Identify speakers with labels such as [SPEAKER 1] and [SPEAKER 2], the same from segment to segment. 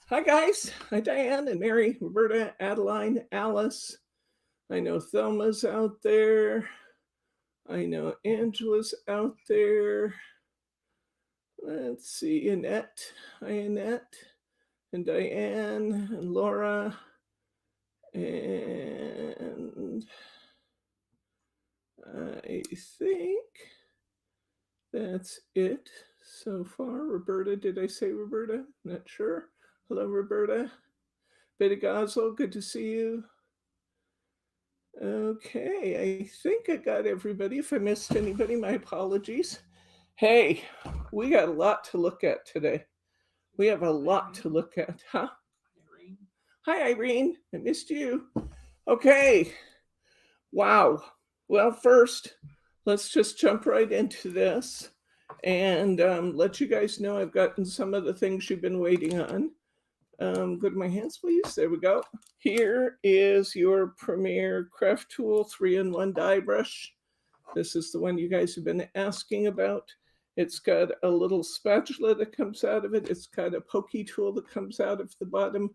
[SPEAKER 1] Hi, guys. Hi, Diane and Mary, Roberta, Adeline, Alice. I know Thelma's out there. I know Angela's out there. Let's see, Annette. Hi, Annette. And Diane and Laura. And I think that's it so far. Roberta, did I say Roberta? Not sure. Hello, Roberta. Betty Goswell, good to see you. Okay, I think I got everybody. If I missed anybody, my apologies. Hey, we got a lot to look at today. We have a lot to look at, huh? Hi, Irene. I missed you. Okay. Wow. Well, first, let's just jump right into this and let you guys know I've gotten some of the things you've been waiting on. Go to my hands, please. There we go. Here is your Premier Craft Tool 3-in-1 die brush. This is the one you guys have been asking about. It's got a little spatula that comes out of it. It's got a pokey tool that comes out of the bottom,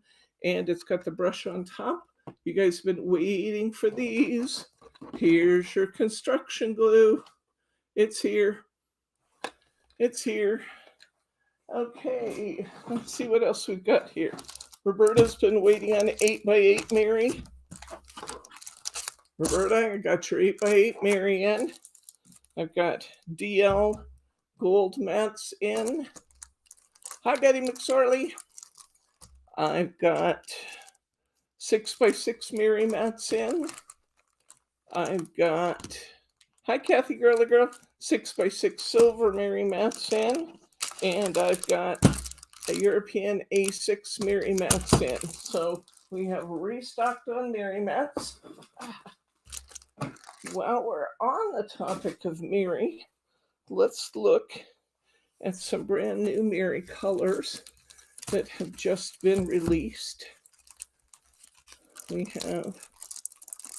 [SPEAKER 1] and it's got the brush on top. You guys have been waiting for these. Here's your construction glue. It's here. It's here. Okay, let's see what else we've got here. Roberta's been waiting on 8x8 Mary. Roberta, I got your 8x8 Mary in. I've got DL Gold mats in. Hi, Betty McSorley. I've got 6x6 Mary mats in. I've got, hi, Kathy Girly Girl, 6x6 silver Mary mats in. And I've got a European A6 Mary mats in. So we have restocked on Mary mats. While we're on the topic of Mary, let's look at some brand new Mary colors that have just been released. We have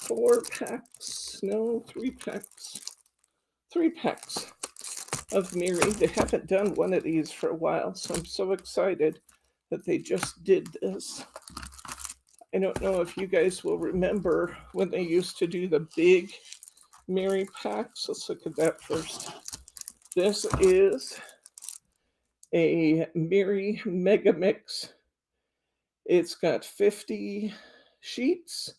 [SPEAKER 1] 3 packs of Mary. They haven't done one of these for a while, so I'm so excited that they just did this. I don't know if you guys will remember when they used to do the big Mary packs. Let's look at that first. This is a Mary Mega Mix. It's got 50 sheets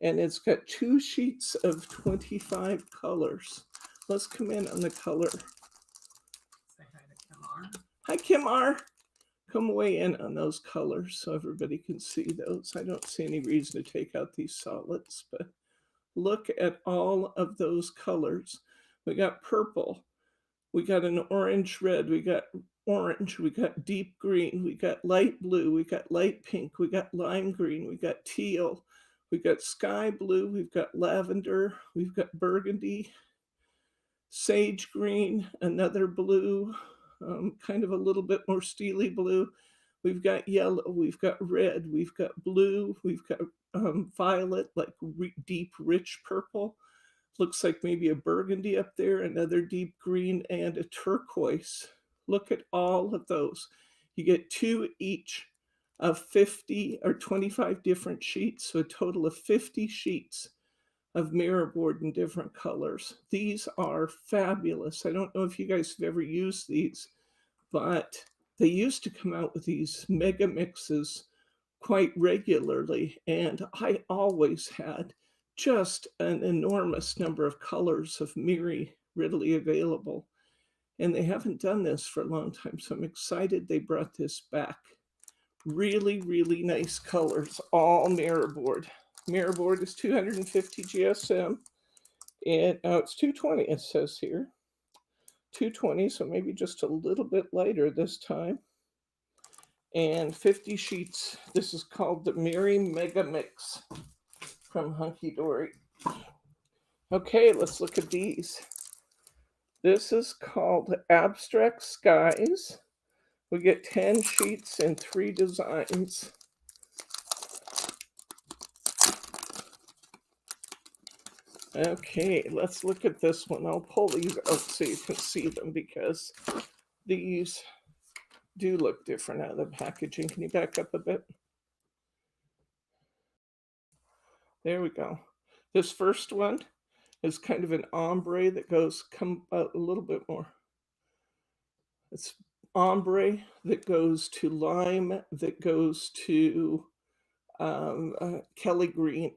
[SPEAKER 1] and it's got 2 sheets of 25 colors. Let's come in on the color.
[SPEAKER 2] Say hi to Kim R.
[SPEAKER 1] Hi, Kim R. Come weigh in on those colors so everybody can see those. I don't see any reason to take out these solids, but look at all of those colors. We got purple, we got an orange red, we got orange, we got deep green, we got light blue, we got light pink, we got lime green, we got teal, we got sky blue, we've got lavender, we've got burgundy, sage green, another blue, kind of a little bit more steely blue. We've got yellow, we've got red, we've got blue, we've got violet, like deep, rich purple. Looks like maybe a burgundy up there, another deep green, and a turquoise. Look at all of those. You get 2 each of 50 or 25 different sheets, so a total of 50 sheets of mirror board in different colors. These are fabulous. I don't know if you guys have ever used these, but they used to come out with these mega mixes quite regularly, and I always had just an enormous number of colors of Miri readily available. And they haven't done this for a long time, so I'm excited they brought this back. Really, really nice colors, all mirror board. Mirror board is 250 GSM, and it's 220, it says here. 220, so maybe just a little bit lighter this time. And 50 sheets. This is called the Mary Mega Mix from Hunky Dory. Okay, let's look at these. This is called Abstract Skies. We get 10 sheets and 3 designs. Okay, let's look at this one. I'll pull these out so you can see them because these do look different out of the packaging. Can you back up a bit? There we go. This first one is kind of an ombre that come out a little bit more. It's ombre that goes to lime, that goes to Kelly green.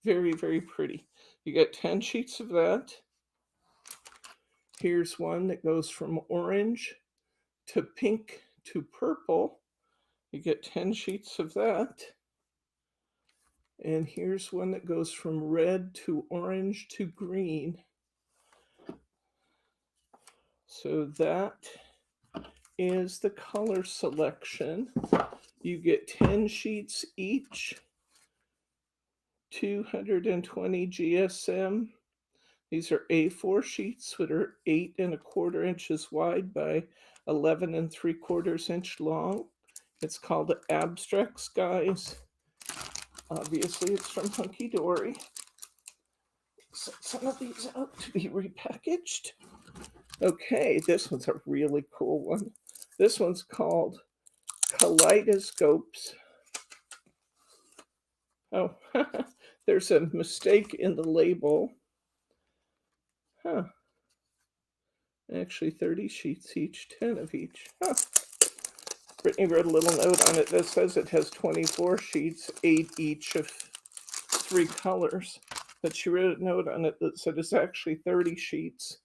[SPEAKER 1] Very, very pretty. You get 10 sheets of that. Here's one that goes from orange to pink to purple. You get 10 sheets of that. And here's one that goes from red to orange to green. So that is the color selection. You get 10 sheets each, 220 GSM. These are A4 sheets that are 8¼ inches wide by 11¾ inch long. It's called Abstracts, guys. Obviously, it's from Hunky Dory. Set some of these out to be repackaged. Okay, this one's a really cool one. This one's called Kaleidoscopes. Oh, there's a mistake in the label. Huh. Actually, 30 sheets each, 10 of each. Huh. Brittany wrote a little note on it that says it has 24 sheets, 8 each of 3 colors. But she wrote a note on it that said it's actually 30 sheets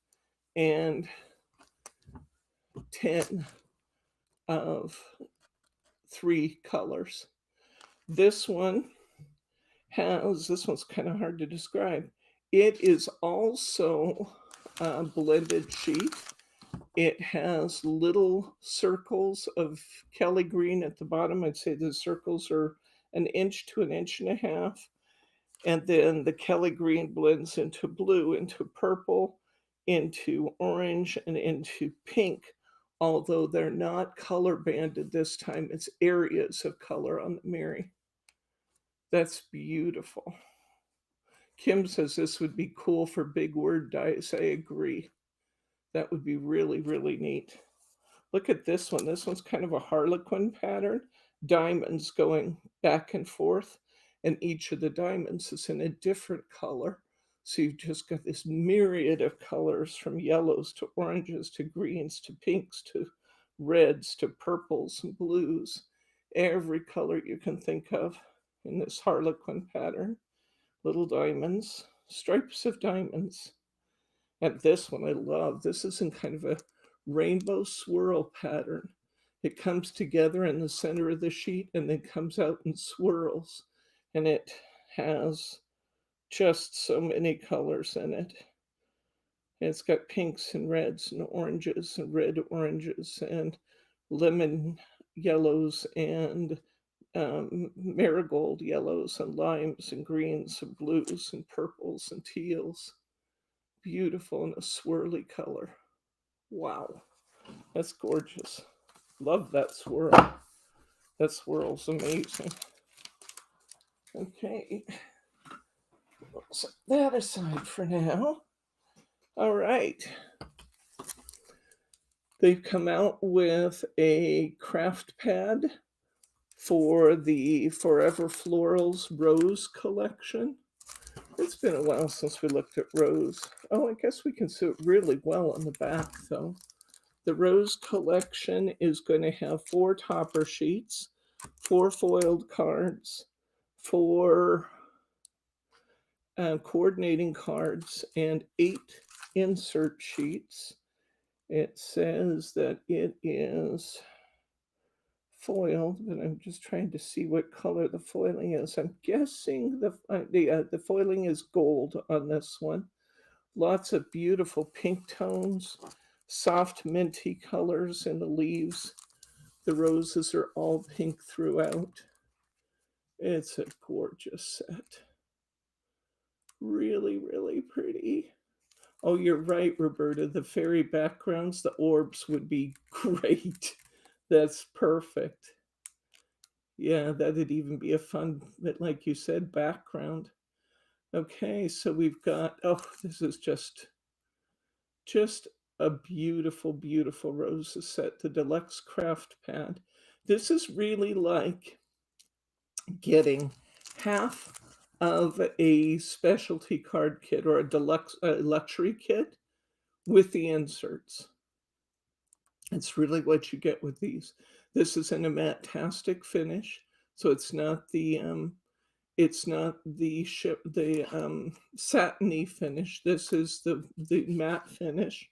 [SPEAKER 1] and 10 of 3 colors. This one's kind of hard to describe. It is also a blended sheet. It has little circles of Kelly green at the bottom. I'd say the circles are 1 inch to 1.5 inches. And then the Kelly green blends into blue, into purple, into orange, and into pink. Although they're not color banded this time, it's areas of color on the Mary. That's beautiful. Kim says this would be cool for big word dice. I agree. That would be really, really neat. Look at this one. This one's kind of a harlequin pattern. Diamonds going back and forth, and each of the diamonds is in a different color. So you've just got this myriad of colors, from yellows to oranges to greens to pinks to reds to purples and blues. Every color you can think of in this harlequin pattern. Little diamonds, stripes of diamonds. And this one I love. This is in kind of a rainbow swirl pattern. It comes together in the center of the sheet and then comes out and swirls. And it has just so many colors in it. And it's got pinks and reds and oranges and red oranges and lemon yellows and marigold yellows and limes and greens and blues and purples and teals. Beautiful and a swirly color. Wow, that's gorgeous. Love that swirl. That swirl's amazing. Okay, we'll set that aside for now. All right. They've come out with a craft pad for the Forever Florals Rose collection. It's been a while since we looked at Rose. Oh, I guess we can see it really well on the back, though. The Rose collection is going to have 4 topper sheets, 4 foiled cards, 4 coordinating cards, and 8 insert sheets. It says that it is foiled, but I'm just trying to see what color the foiling is. I'm guessing the foiling is gold on this one. Lots of beautiful pink tones, soft minty colors in the leaves. The roses are all pink throughout. It's a gorgeous set. Really, really pretty. Oh, you're right, Roberta. The fairy backgrounds, the orbs would be great. That's perfect. Yeah, that'd even be a fun, but like you said, background. Okay, so we've got, oh, this is just a beautiful, beautiful roses set, the deluxe craft pad. This is really like getting half of a specialty card kit or a deluxe luxury kit with the inserts. It's really what you get with these. This is in a matte-tastic finish, so it's not the satiny finish. This is the matte finish.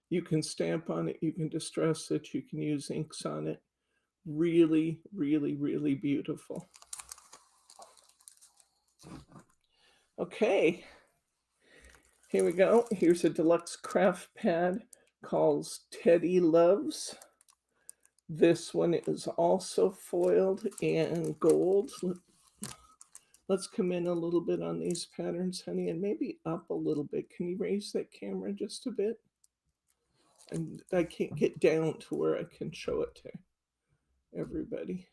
[SPEAKER 1] You can stamp on it, you can distress it, you can use inks on it. Really, really, really beautiful. Okay, here we go. Here's a deluxe craft pad called Teddy Loves. This one is also foiled and gold. Let's come in a little bit on these patterns, honey, and maybe up a little bit. Can you raise that camera just a bit? And I can't get down to where I can show it to everybody.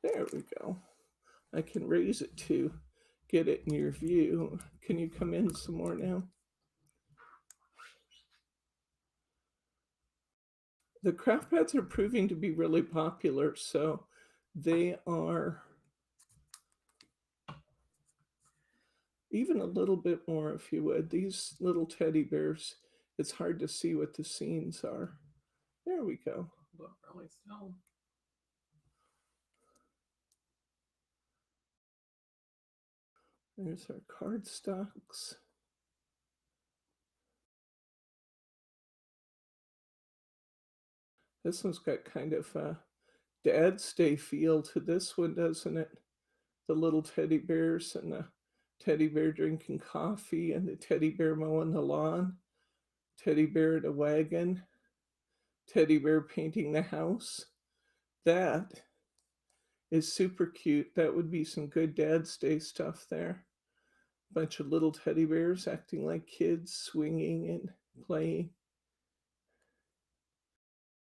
[SPEAKER 1] There we go. I can raise it to get it in your view. Can you come in some more now? The craft pads are proving to be really popular, so they are even a little bit more if you would. These little teddy bears, it's hard to see what the scenes are. There we go.
[SPEAKER 2] Look really still.
[SPEAKER 1] There's our cardstocks. This one's got kind of a Dad's Day feel to this one, doesn't it? The little teddy bears and the teddy bear drinking coffee and the teddy bear mowing the lawn, teddy bear at a wagon, teddy bear painting the house. That is super cute. That would be some good Dad's Day stuff there. Bunch of little teddy bears acting like kids, swinging and playing.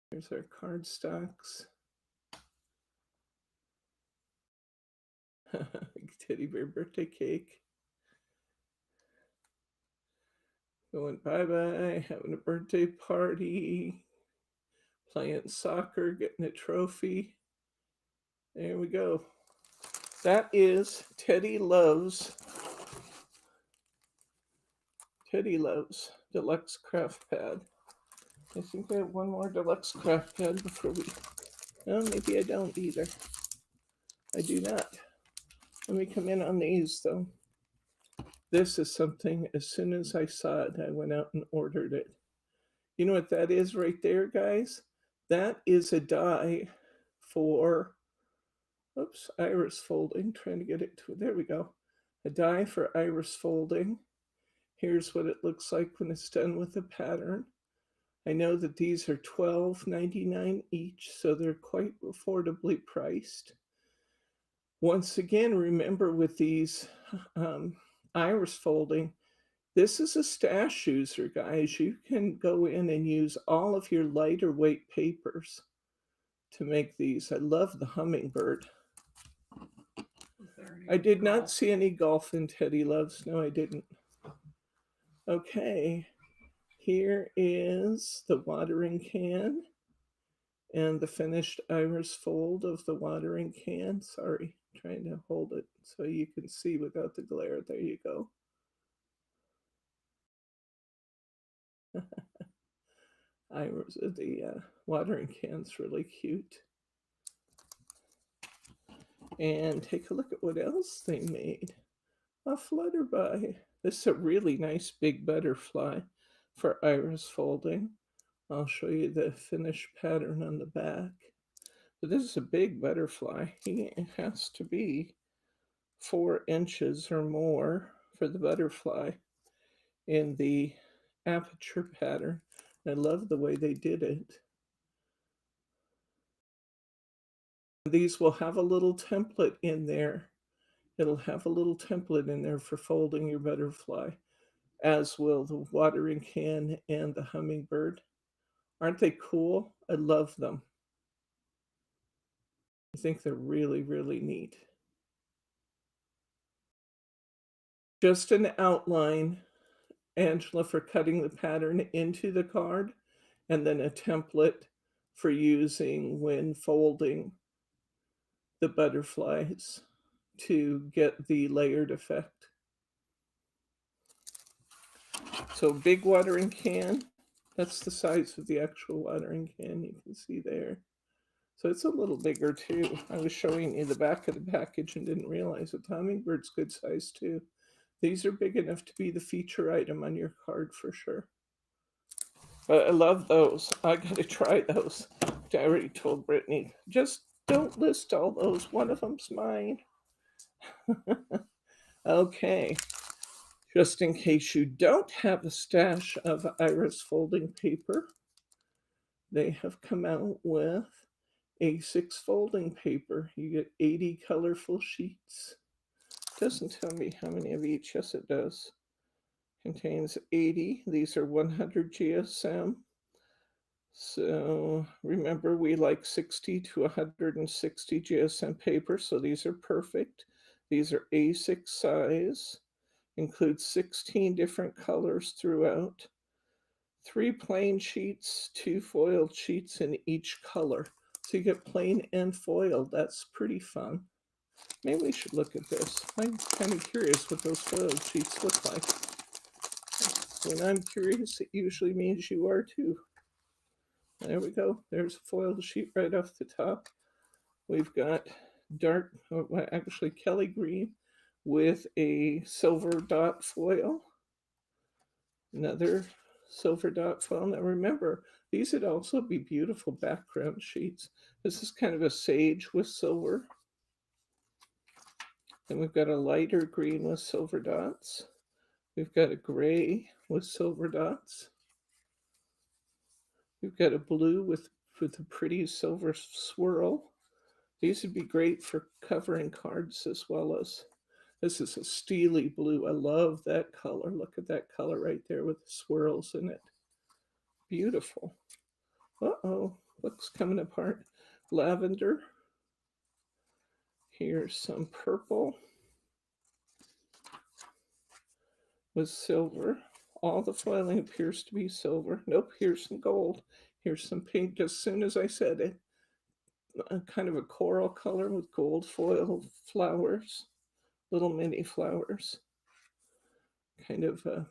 [SPEAKER 1] There's our cardstocks. Teddy bear birthday cake. Going bye-bye, having a birthday party, playing soccer, getting a trophy. There we go. That is Teddy Loves Deluxe Craft Pad. I think I have one more Deluxe Craft Pad before we... No, maybe I don't either. I do not. Let me come in on these, though. This is something, as soon as I saw it, I went out and ordered it. You know what that is right there, guys? That is a die for, oops, iris folding. Trying to get it to, there we go. A die for iris folding. Here's what it looks like when it's done with a pattern. I know that these are $12.99 each, so they're quite affordably priced. Once again, remember with these iris folding, this is a stash user, guys. You can go in and use all of your lighter weight papers to make these. I love the hummingbird. I did not see any golf in Teddy Loves. No, I didn't. Okay, here is the watering can and the finished iris fold of the watering can. Sorry, trying to hold it so you can see without the glare. There you go. Iris, the watering can's really cute. And take a look at what else they made. A flutterby. This is a really nice big butterfly for iris folding. I'll show you the finished pattern on the back. But this is a big butterfly. He has to be 4 inches or more for the butterfly in the aperture pattern. I love the way they did it. These will have a little template in there. It'll have a little template in there for folding your butterfly, as will the watering can and the hummingbird. Aren't they cool? I love them. I think they're really, really neat. Just an outline, Angela, for cutting the pattern into the card, and then a template for using when folding the butterflies to get the layered effect. So big watering can, that's the size of the actual watering can, you can see there. So it's a little bigger too. I was showing you the back of the package and didn't realize a hummingbird's good size too. These are big enough to be the feature item on your card for sure. But I love those. I gotta try those. I already told Brittany, just don't list all those. One of them's mine. Okay. Just in case you don't have a stash of iris folding paper, they have come out with A6 folding paper. You get 80 colorful sheets. Doesn't tell me how many of each. Yes, it does. Contains 80. These are 100 GSM. So remember, we like 60 to 160 GSM paper, so these are perfect. These are A6 size, includes 16 different colors throughout. 3 plain sheets, 2 foiled sheets in each color. So you get plain and foiled. That's pretty fun. Maybe we should look at this. I'm kind of curious what those foiled sheets look like. When I'm curious, it usually means you are too. There we go. There's a foiled sheet right off the top. We've got dark, well, actually Kelly green with a silver dot foil. Another silver dot foil. Now remember, these would also be beautiful background sheets. This is kind of a sage with silver. Then we've got a lighter green with silver dots. We've got a gray with silver dots. We've got a blue with a pretty silver swirl. These would be great for covering cards as well as, this is a steely blue. I love that color. Look at that color right there with the swirls in it. Beautiful. Uh-oh, looks coming apart. Lavender. Here's some purple with silver. All the foiling appears to be silver. Nope, here's some gold. Here's some pink, just as soon as I said it. Kind of a coral color with gold foil flowers, little mini flowers. Kind of a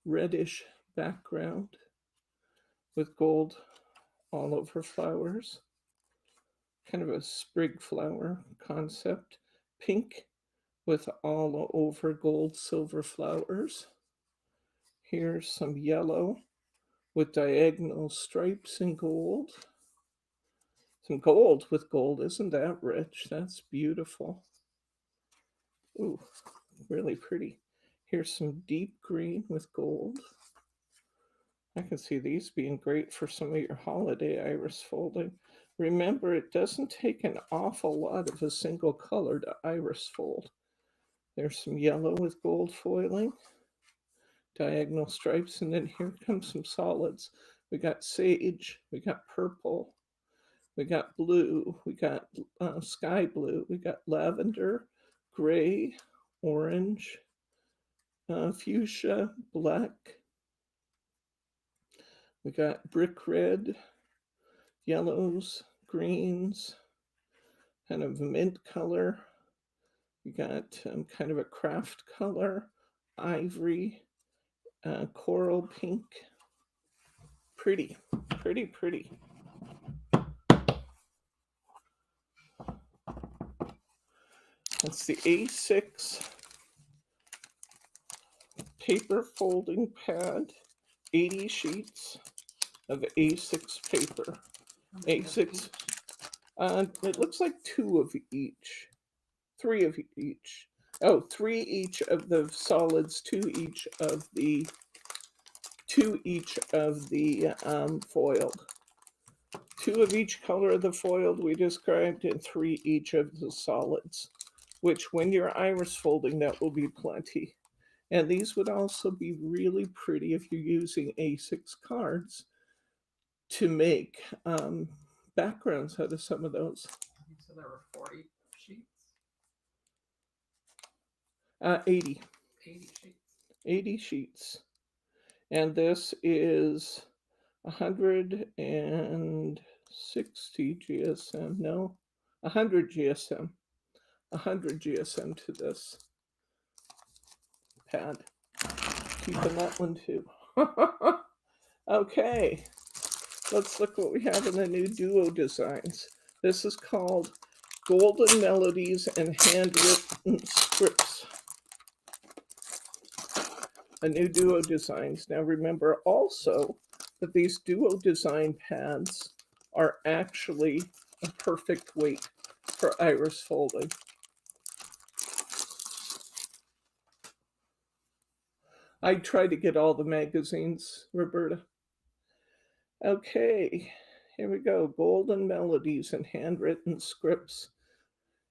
[SPEAKER 1] reddish background with gold all over flowers. Kind of a sprig flower concept. Pink with all over gold silver flowers. Here's some yellow with diagonal stripes in gold. Some gold with gold. Isn't that rich? That's beautiful. Ooh, really pretty. Here's some deep green with gold. I can see these being great for some of your holiday iris folding. Remember, it doesn't take an awful lot of a single color to iris fold. There's some yellow with gold foiling, diagonal stripes, and then here comes some solids. We got sage, we got purple, we got blue, we got sky blue, we got lavender, gray, orange, fuchsia, black. We got brick red, yellows, greens, kind of mint color. We got kind of a craft color, ivory, coral pink. Pretty, pretty, pretty. That's the A6 paper folding pad, 80 sheets of A6 paper. A6, it looks like 2 of each, 3 of each. Oh, 3 each of the solids, 2 each of the foiled. 2 of each color of the foiled we described, and 3 each of the solids, which when you're iris folding, that will be plenty. And these would also be really pretty if you're using A6 cards to make backgrounds out of some of those.
[SPEAKER 2] So there were 40 sheets?
[SPEAKER 1] 80.
[SPEAKER 2] 80 sheets.
[SPEAKER 1] 80 sheets. And this is 160 GSM. No, 100 GSM. 100 GSM to this pad. Keeping that one too. Okay, let's look what we have in the new duo designs. This is called Golden Melodies and Handwritten Scripts. A new duo designs. Now remember also that these duo design pads are actually a perfect weight for iris folding. I try to get all the magazines, Roberta. Okay, here we go. Golden Melodies and Handwritten Scripts.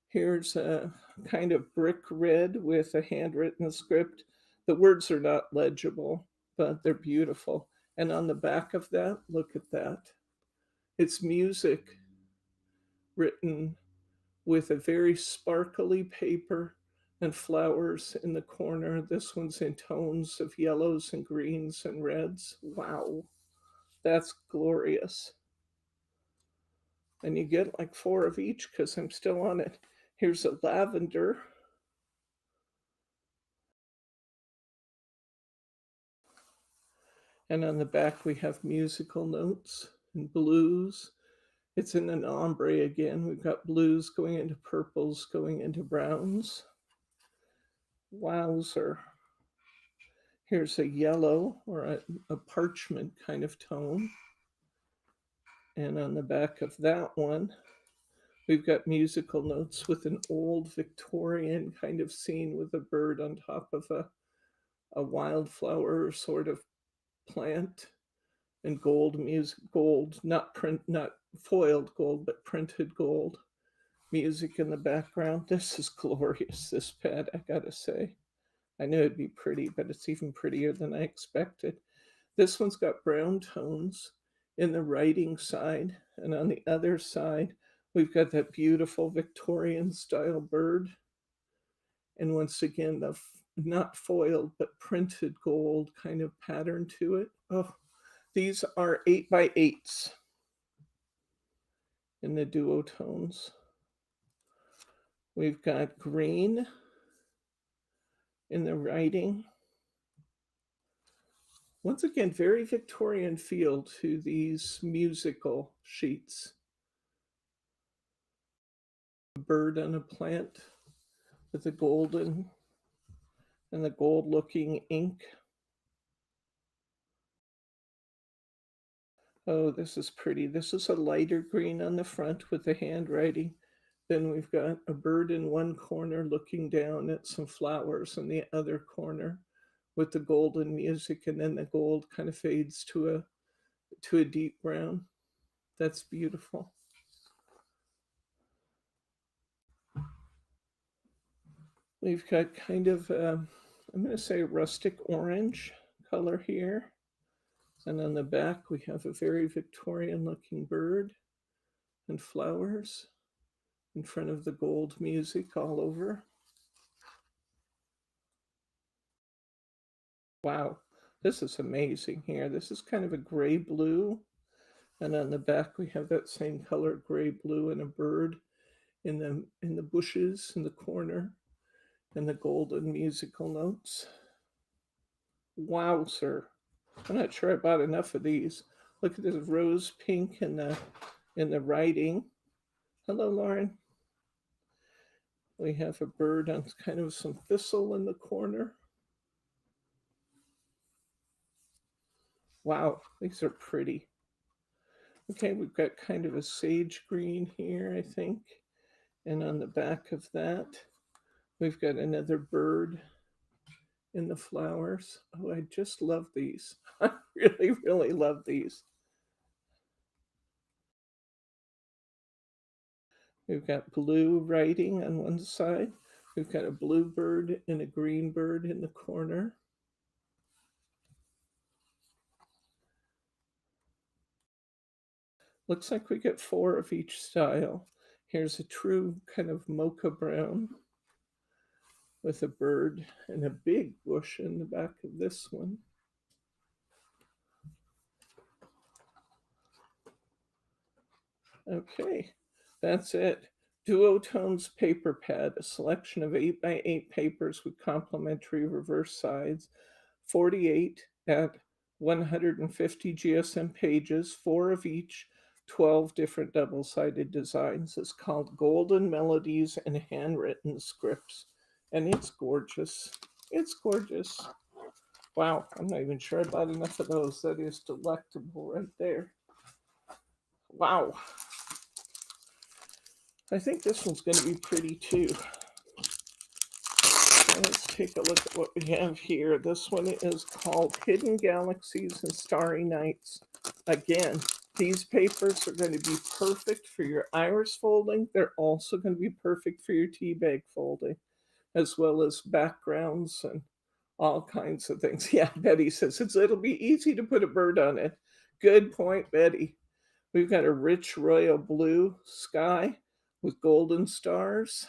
[SPEAKER 1] Here's a kind of brick red with a handwritten script. The words are not legible, but they're beautiful. And on the back of that, look at that. It's music written with a very sparkly paper and flowers in the corner. This one's in tones of yellows and greens and reds. Wow, that's glorious. And you get like 4 of each because I'm still on it. Here's a lavender. And on the back, we have musical notes and blues. It's in an ombre again. We've got blues going into purples, going into browns. Wowzer. Here's a yellow or a parchment kind of tone. And on the back of that one, we've got musical notes with an old Victorian kind of scene with a bird on top of a wildflower sort of plant, and gold music, gold, not foiled gold, but printed gold music in the background. This is glorious, this pad, I gotta say. I knew it'd be pretty, but it's even prettier than I expected. This one's got brown tones in the writing side, and on the other side, we've got that beautiful Victorian style bird. And once again, the not foiled, but printed gold kind of pattern to it. Oh, these are 8x8s in the duotones. We've got green in the writing. Once again, very Victorian feel to these musical sheets. A bird on a plant with the golden and the gold looking ink. Oh, this is pretty. This is a lighter green on the front with the handwriting. Then we've got a bird in one corner looking down at some flowers in the other corner with the golden music, and then the gold kind of fades to a deep brown. That's beautiful. We've got kind of, I'm going to say rustic orange color here. And on the back, we have a very Victorian looking bird and flowers in front of the gold music all over. Wow, this is amazing here. This is kind of a gray blue. And on the back, we have that same color, gray blue, and a bird in the bushes in the corner, and the golden musical notes. Wow, sir. I'm not sure I bought enough of these. Look at this rose pink in the writing. Hello, Lauren. We have a bird on kind of some thistle in the corner. Wow, these are pretty. Okay, we've got kind of a sage green here, I think. And on the back of that, we've got another bird in the flowers. Oh, I just love these. I really, really love these. We've got blue writing on one side. We've got a blue bird and a green bird in the corner. Looks like we get 4 of each style. Here's a true kind of mocha brown with a bird and a big bush in the back of this one. Okay, that's it. Duotones paper pad, a selection of 8x8 papers with complementary reverse sides, 48 at 150 GSM pages, 4 of each, 12 different double-sided designs. It's called Golden Melodies and Handwritten Scripts, and it's gorgeous. It's gorgeous. Wow, I'm not even sure I bought enough of those. That is delectable right there. Wow. I think this one's going to be pretty too. Let's take a look at what we have here. This one is called Hidden Galaxies and Starry Nights. Again, these papers are going to be perfect for your iris folding. They're also going to be perfect for your tea bag folding, as well as backgrounds and all kinds of things. Yeah, Betty says it'll be easy to put a bird on it. Good point, Betty. We've got a rich royal blue sky with golden stars,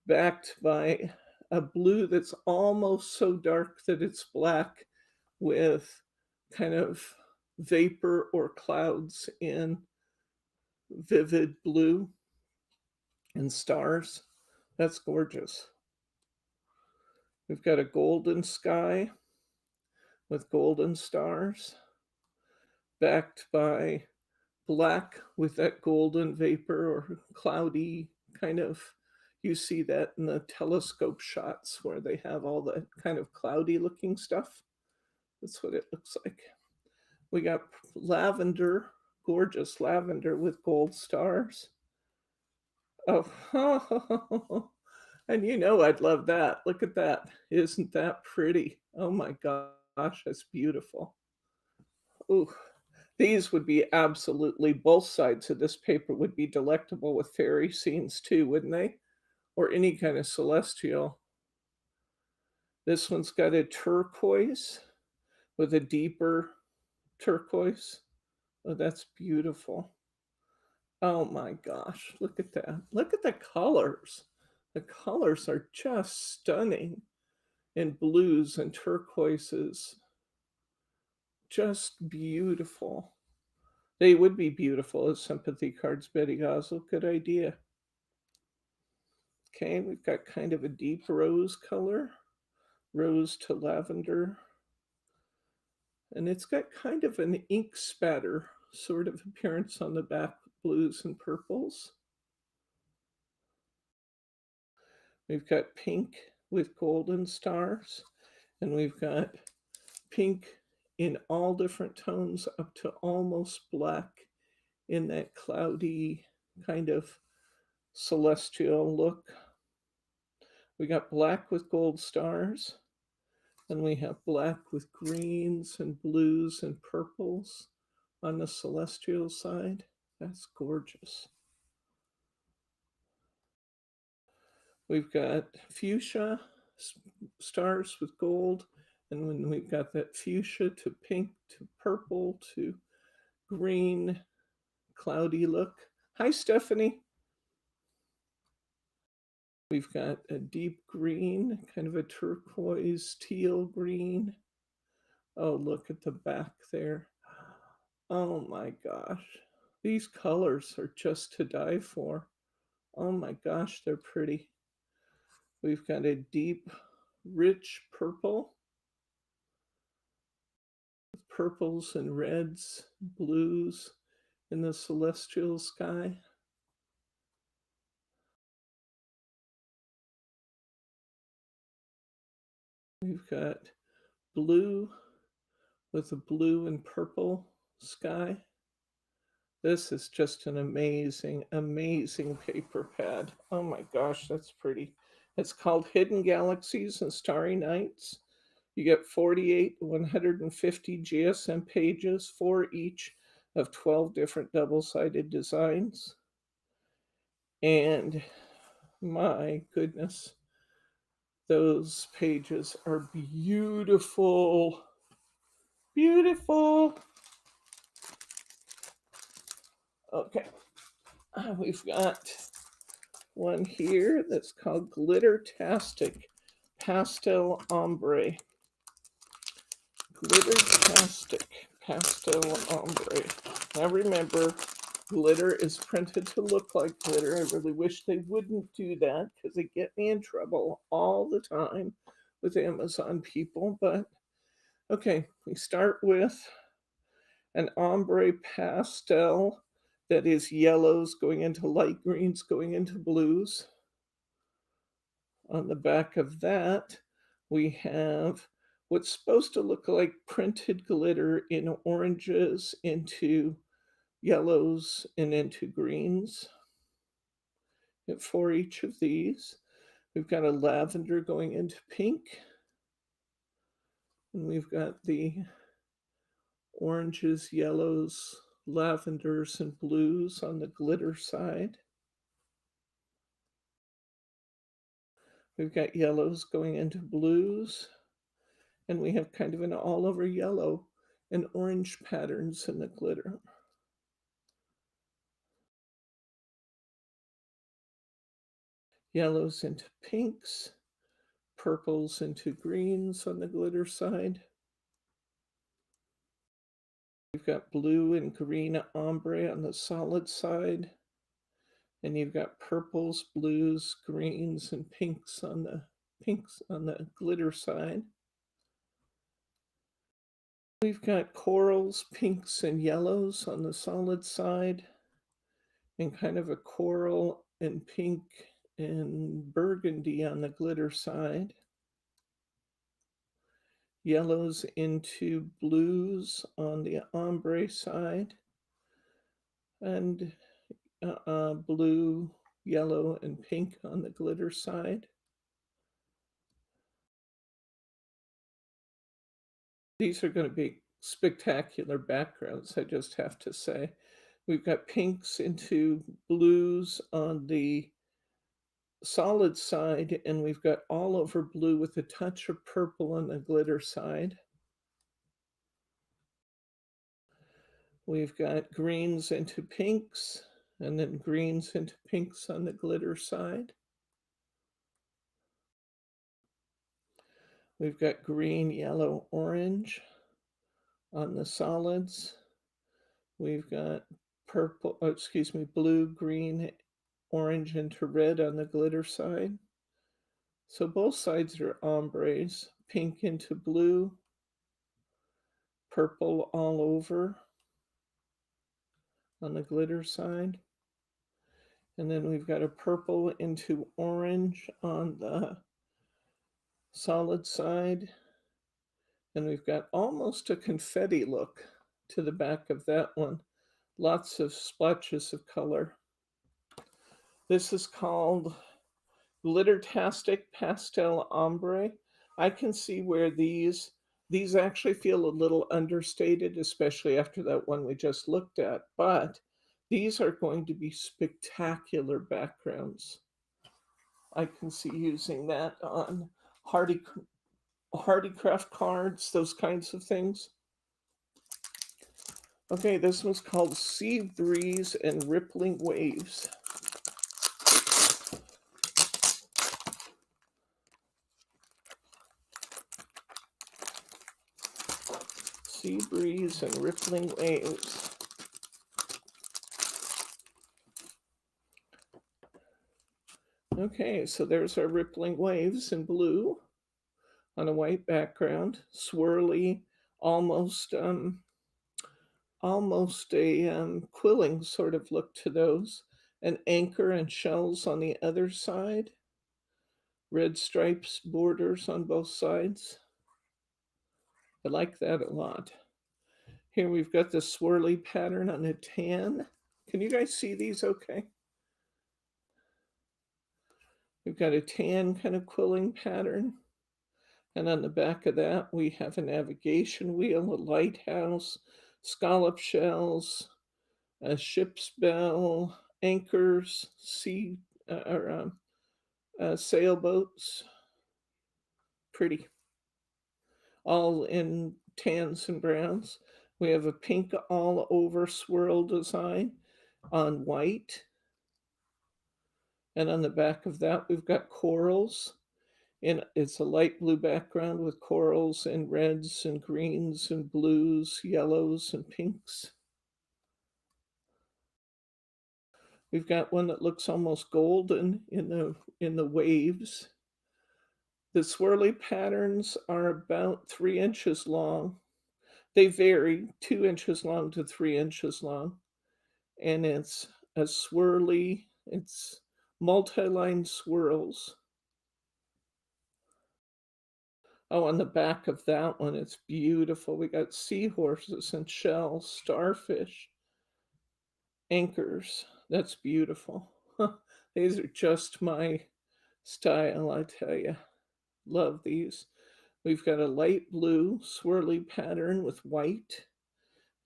[SPEAKER 1] backed by a blue that's almost so dark that it's black, with kind of vapor or clouds in vivid blue and stars. That's gorgeous. We've got a golden sky with golden stars, backed by black with that golden vapor or cloudy kind of, you see that in the telescope shots where they have all the kind of cloudy looking stuff. That's what it looks like. We got lavender, gorgeous lavender with gold stars. Oh, and you know I'd love that. Look at that. Isn't that pretty? Oh my gosh, that's beautiful. Ooh, these would be absolutely, both sides of this paper would be delectable with fairy scenes too, wouldn't they? Or any kind of celestial. This one's got a turquoise with a deeper turquoise. Oh, that's beautiful. Oh my gosh, look at that. Look at the colors. The colors are just stunning in blues and turquoises. Just beautiful. They would be beautiful as sympathy cards, Betty Gosel. Good idea. Okay, we've got kind of a deep rose color, rose to lavender. And it's got kind of an ink spatter sort of appearance on the back, blues and purples. We've got pink with golden stars, and we've got pink in all different tones up to almost black in that cloudy kind of celestial look. We got black with gold stars, and we have black with greens and blues and purples on the celestial side. That's gorgeous. We've got fuchsia stars with gold, and when we've got that fuchsia to pink to purple to green, cloudy look. Hi, Stephanie. We've got a deep green, kind of a turquoise teal green. Oh, look at the back there. Oh my gosh. These colors are just to die for. Oh my gosh, they're pretty. We've got a deep, rich purple with purples and reds, blues in the celestial sky. We've got blue with a blue and purple sky. This is just an amazing, amazing paper pad. Oh my gosh, that's pretty. It's called Hidden Galaxies and Starry Nights. You get 48 150 GSM pages, 4 each of 12 different double-sided designs. And my goodness, those pages are beautiful. Beautiful. Okay. We've got one here that's called Glitter-tastic Pastel Ombre. Glitter-tastic Pastel Ombre. Now remember, glitter is printed to look like glitter. I really wish they wouldn't do that because they get me in trouble all the time with Amazon people. But okay, we start with an ombre pastel that is yellows going into light greens, going into blues. On the back of that, we have what's supposed to look like printed glitter in oranges into yellows and into greens. For each of these, we've got a lavender going into pink, and we've got the oranges, yellows, lavenders, and blues on the glitter side. We've got yellows going into blues, and we have kind of an all over yellow and orange patterns in the glitter. Yellows into pinks, purples into greens on the glitter side. We've got blue and green ombre on the solid side. And you've got purples, blues, greens, and pinks on the glitter side. We've got corals, pinks, and yellows on the solid side, and kind of a coral and pink and burgundy on the glitter side. Yellows into blues on the ombre side, and blue, yellow, and pink on the glitter side. These are going to be spectacular backgrounds, I just have to say. We've got pinks into blues on the solid side, and we've got all over blue with a touch of purple on the glitter side. We've got greens into pinks, and then greens into pinks on the glitter side. We've got green, yellow, orange on the solids. We've got blue, green, orange into red on the glitter side. So both sides are ombres, pink into blue, purple all over on the glitter side. And then we've got a purple into orange on the solid side. And we've got almost a confetti look to the back of that one. Lots of splotches of color. This is called Glitter-tastic Pastel Ombre. I can see where these actually feel a little understated, especially after that one we just looked at, but these are going to be spectacular backgrounds. I can see using that on Hardycraft cards, those kinds of things. Okay, this one's called Sea Breeze and Rippling Waves. Sea breeze and rippling waves. Okay, so there's our rippling waves in blue on a white background, swirly, almost a quilling sort of look to those. An anchor and shells on the other side. Red stripes borders on both sides. I like that a lot. Here we've got the swirly pattern on a tan. Can you guys see these okay? We've got a tan kind of quilling pattern. And on the back of that, we have a navigation wheel, a lighthouse, scallop shells, a ship's bell, anchors, sailboats. Pretty. All in tans and browns. We have a pink all over swirl design on white. And on the back of that, we've got corals. And it's a light blue background with corals and reds and greens and blues, yellows and pinks. We've got one that looks almost golden in the waves. The swirly patterns are about 3 inches long. They vary 2 inches long to 3 inches long. And it's a swirly, it's multi-line swirls. Oh, on the back of that one, it's beautiful. We got seahorses and shells, starfish, anchors. That's beautiful. These are just my style, I tell you. Love these. We've got a light blue swirly pattern with white,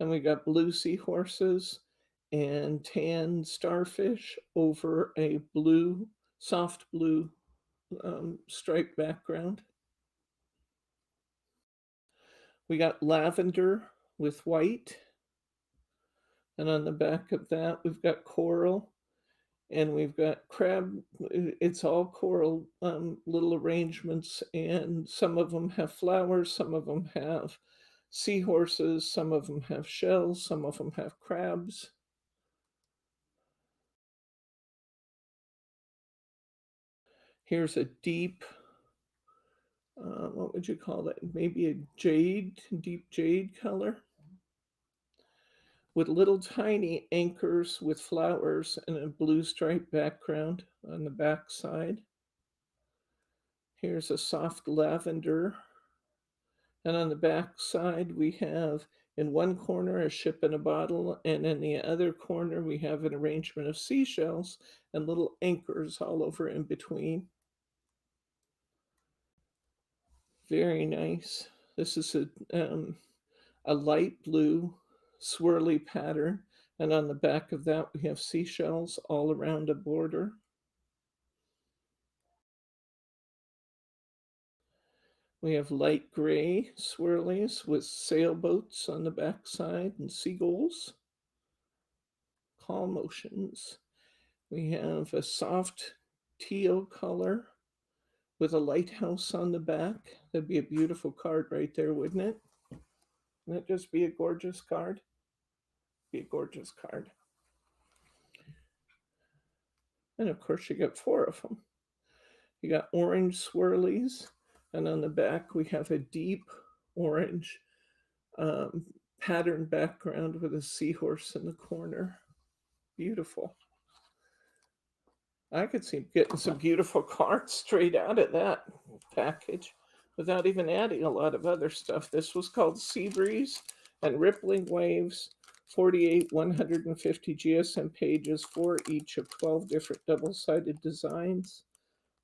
[SPEAKER 1] and we got blue seahorses and tan starfish over a blue, soft blue striped background. We got lavender with white, and on the back of that, we've got coral, and we've got crab. It's all coral little arrangements, and some of them have flowers, some of them have seahorses, some of them have shells, some of them have crabs. Here's a deep, what would you call that? Maybe a jade, deep jade color with little tiny anchors with flowers and a blue striped background on the back side. Here's a soft lavender. And on the back side, we have in one corner a ship in a bottle, and in the other corner, we have an arrangement of seashells and little anchors all over in between. Very nice. This is a light blue swirly pattern, and on the back of that, we have seashells all around a border. We have light gray swirlies with sailboats on the back side and seagulls. Calm motions. We have a soft teal color with a lighthouse on the back. That'd be a beautiful card right there, wouldn't it? Wouldn't that just be a gorgeous card? Be a gorgeous card. And of course, you get 4 of them. You got orange swirlies, and on the back, we have a deep orange pattern background with a seahorse in the corner. Beautiful. I could see getting some beautiful cards straight out of that package without even adding a lot of other stuff. This was called Sea Breeze and Rippling Waves, 48 150 GSM pages, 4 each of 12 different double-sided designs.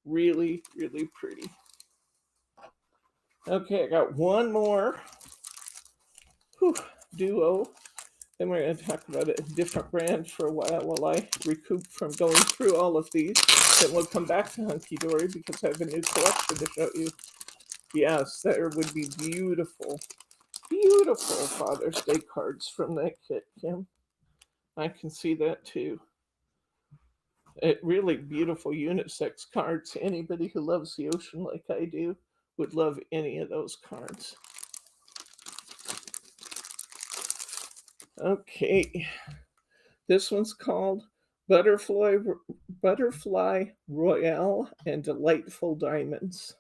[SPEAKER 1] Really, really pretty. Okay, I got one more duo. Then we're going to talk about a different brand for a while I recoup from going through all of these. Then we'll come back to Hunky Dory because I have a new collection to show you. Yes, there would be beautiful, beautiful Father's Day cards from that kit, Kim. I can see that too. Really beautiful unisex cards. Anybody who loves the ocean like I do would love any of those cards. Okay, this one's called Butterfly Royale and Delightful Diamonds.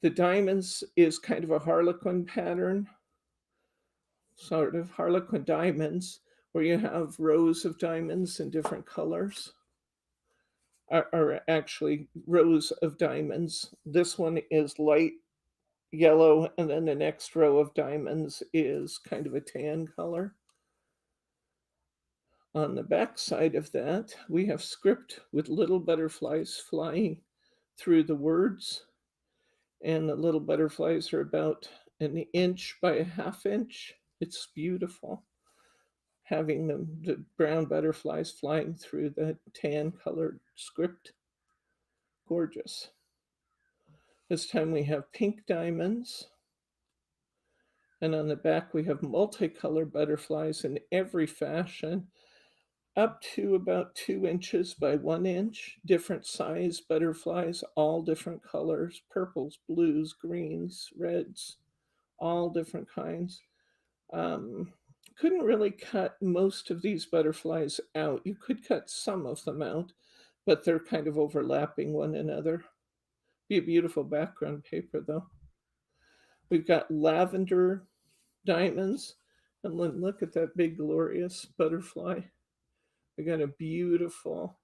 [SPEAKER 1] The diamonds is kind of a harlequin pattern, sort of harlequin diamonds, where you have rows of diamonds in different colors, are actually rows of diamonds. This one is light yellow, and then the next row of diamonds is kind of a tan color. On the back side of that, we have script with little butterflies flying through the words, and the little butterflies are about an inch by a half inch. It's beautiful. Having the brown butterflies flying through the tan colored script. Gorgeous. This time we have pink diamonds. And on the back, we have multicolored butterflies in every fashion. up to about 2 inches by 1 inch, different size butterflies, all different colors, purples, blues, greens, reds, all different kinds. Um, couldn't really cut most of these butterflies out. You could cut some of them out, but they're kind of overlapping one another. Be a beautiful background paper, though. We've got lavender diamonds, and look at that big, glorious butterfly. We got a beautiful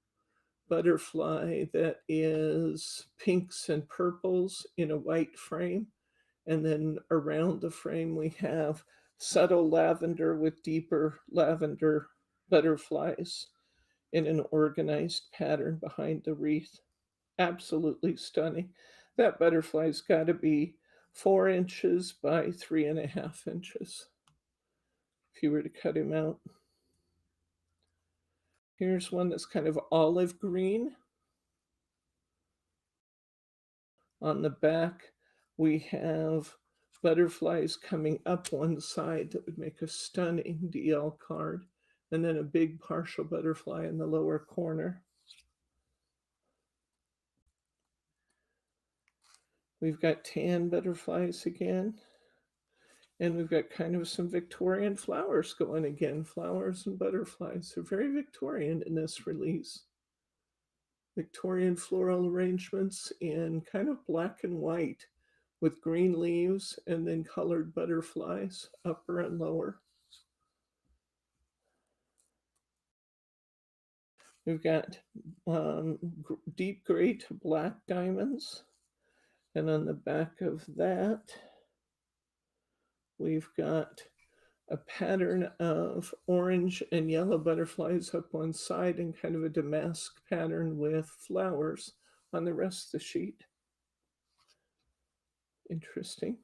[SPEAKER 1] butterfly that is pinks and purples in a white frame. And then around the frame, we have subtle lavender with deeper lavender butterflies in an organized pattern behind the wreath. Absolutely stunning. That butterfly's got to be 4 inches by 3.5 inches if you were to cut him out. Here's one that's kind of olive green. On the back, we have butterflies coming up one side that would make a stunning DL card, and then a big partial butterfly in the lower corner. We've got tan butterflies again, and we've got kind of some Victorian flowers going again, flowers and butterflies. They're very Victorian in this release. Victorian floral arrangements in kind of black and white with green leaves and then colored butterflies, upper and lower. We've got deep gray to black diamonds. And on the back of that, we've got a pattern of orange and yellow butterflies up one side and kind of a damask pattern with flowers on the rest of the sheet. Interesting.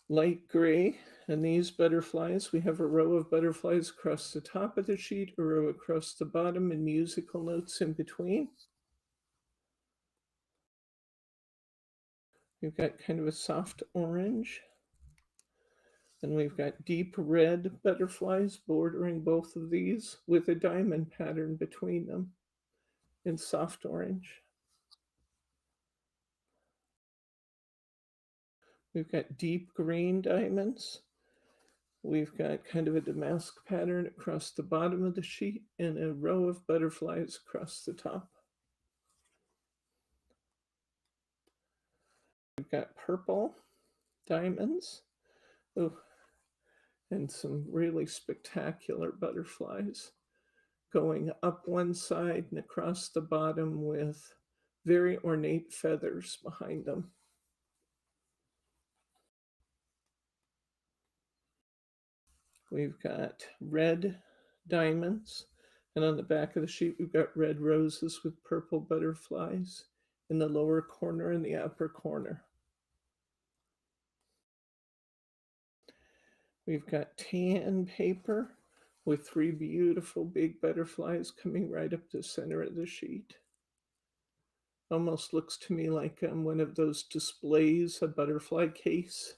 [SPEAKER 1] Light gray, and these butterflies, we have a row of butterflies across the top of the sheet, a row across the bottom, and musical notes in between. We've got kind of a soft orange, and we've got deep red butterflies bordering both of these with a diamond pattern between them in soft orange. We've got deep green diamonds. We've got kind of a damask pattern across the bottom of the sheet and a row of butterflies across the top. We've got purple diamonds. Oh, and some really spectacular butterflies going up one side and across the bottom with very ornate feathers behind them. We've got red diamonds, and on the back of the sheet, we've got red roses with purple butterflies in the lower corner and the upper corner. We've got tan paper with 3 beautiful big butterflies coming right up the center of the sheet. Almost looks to me like one of those displays, a butterfly case.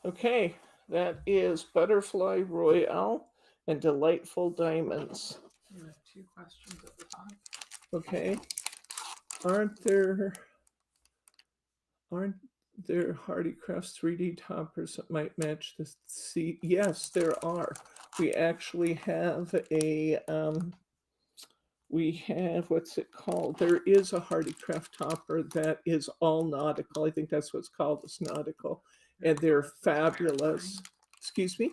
[SPEAKER 1] Okay, that is Butterfly Royale and Delightful Diamonds.
[SPEAKER 2] You have 2 questions at the top.
[SPEAKER 1] Okay. Aren't there Hardy Crafts 3D toppers that might match the seat? Yes, there are. We actually have a we have, what's it called? There is a Hardy Craft topper that is all nautical. I think that's what's called, it's nautical. And they're fabulous.
[SPEAKER 2] Maritime.
[SPEAKER 1] Excuse me?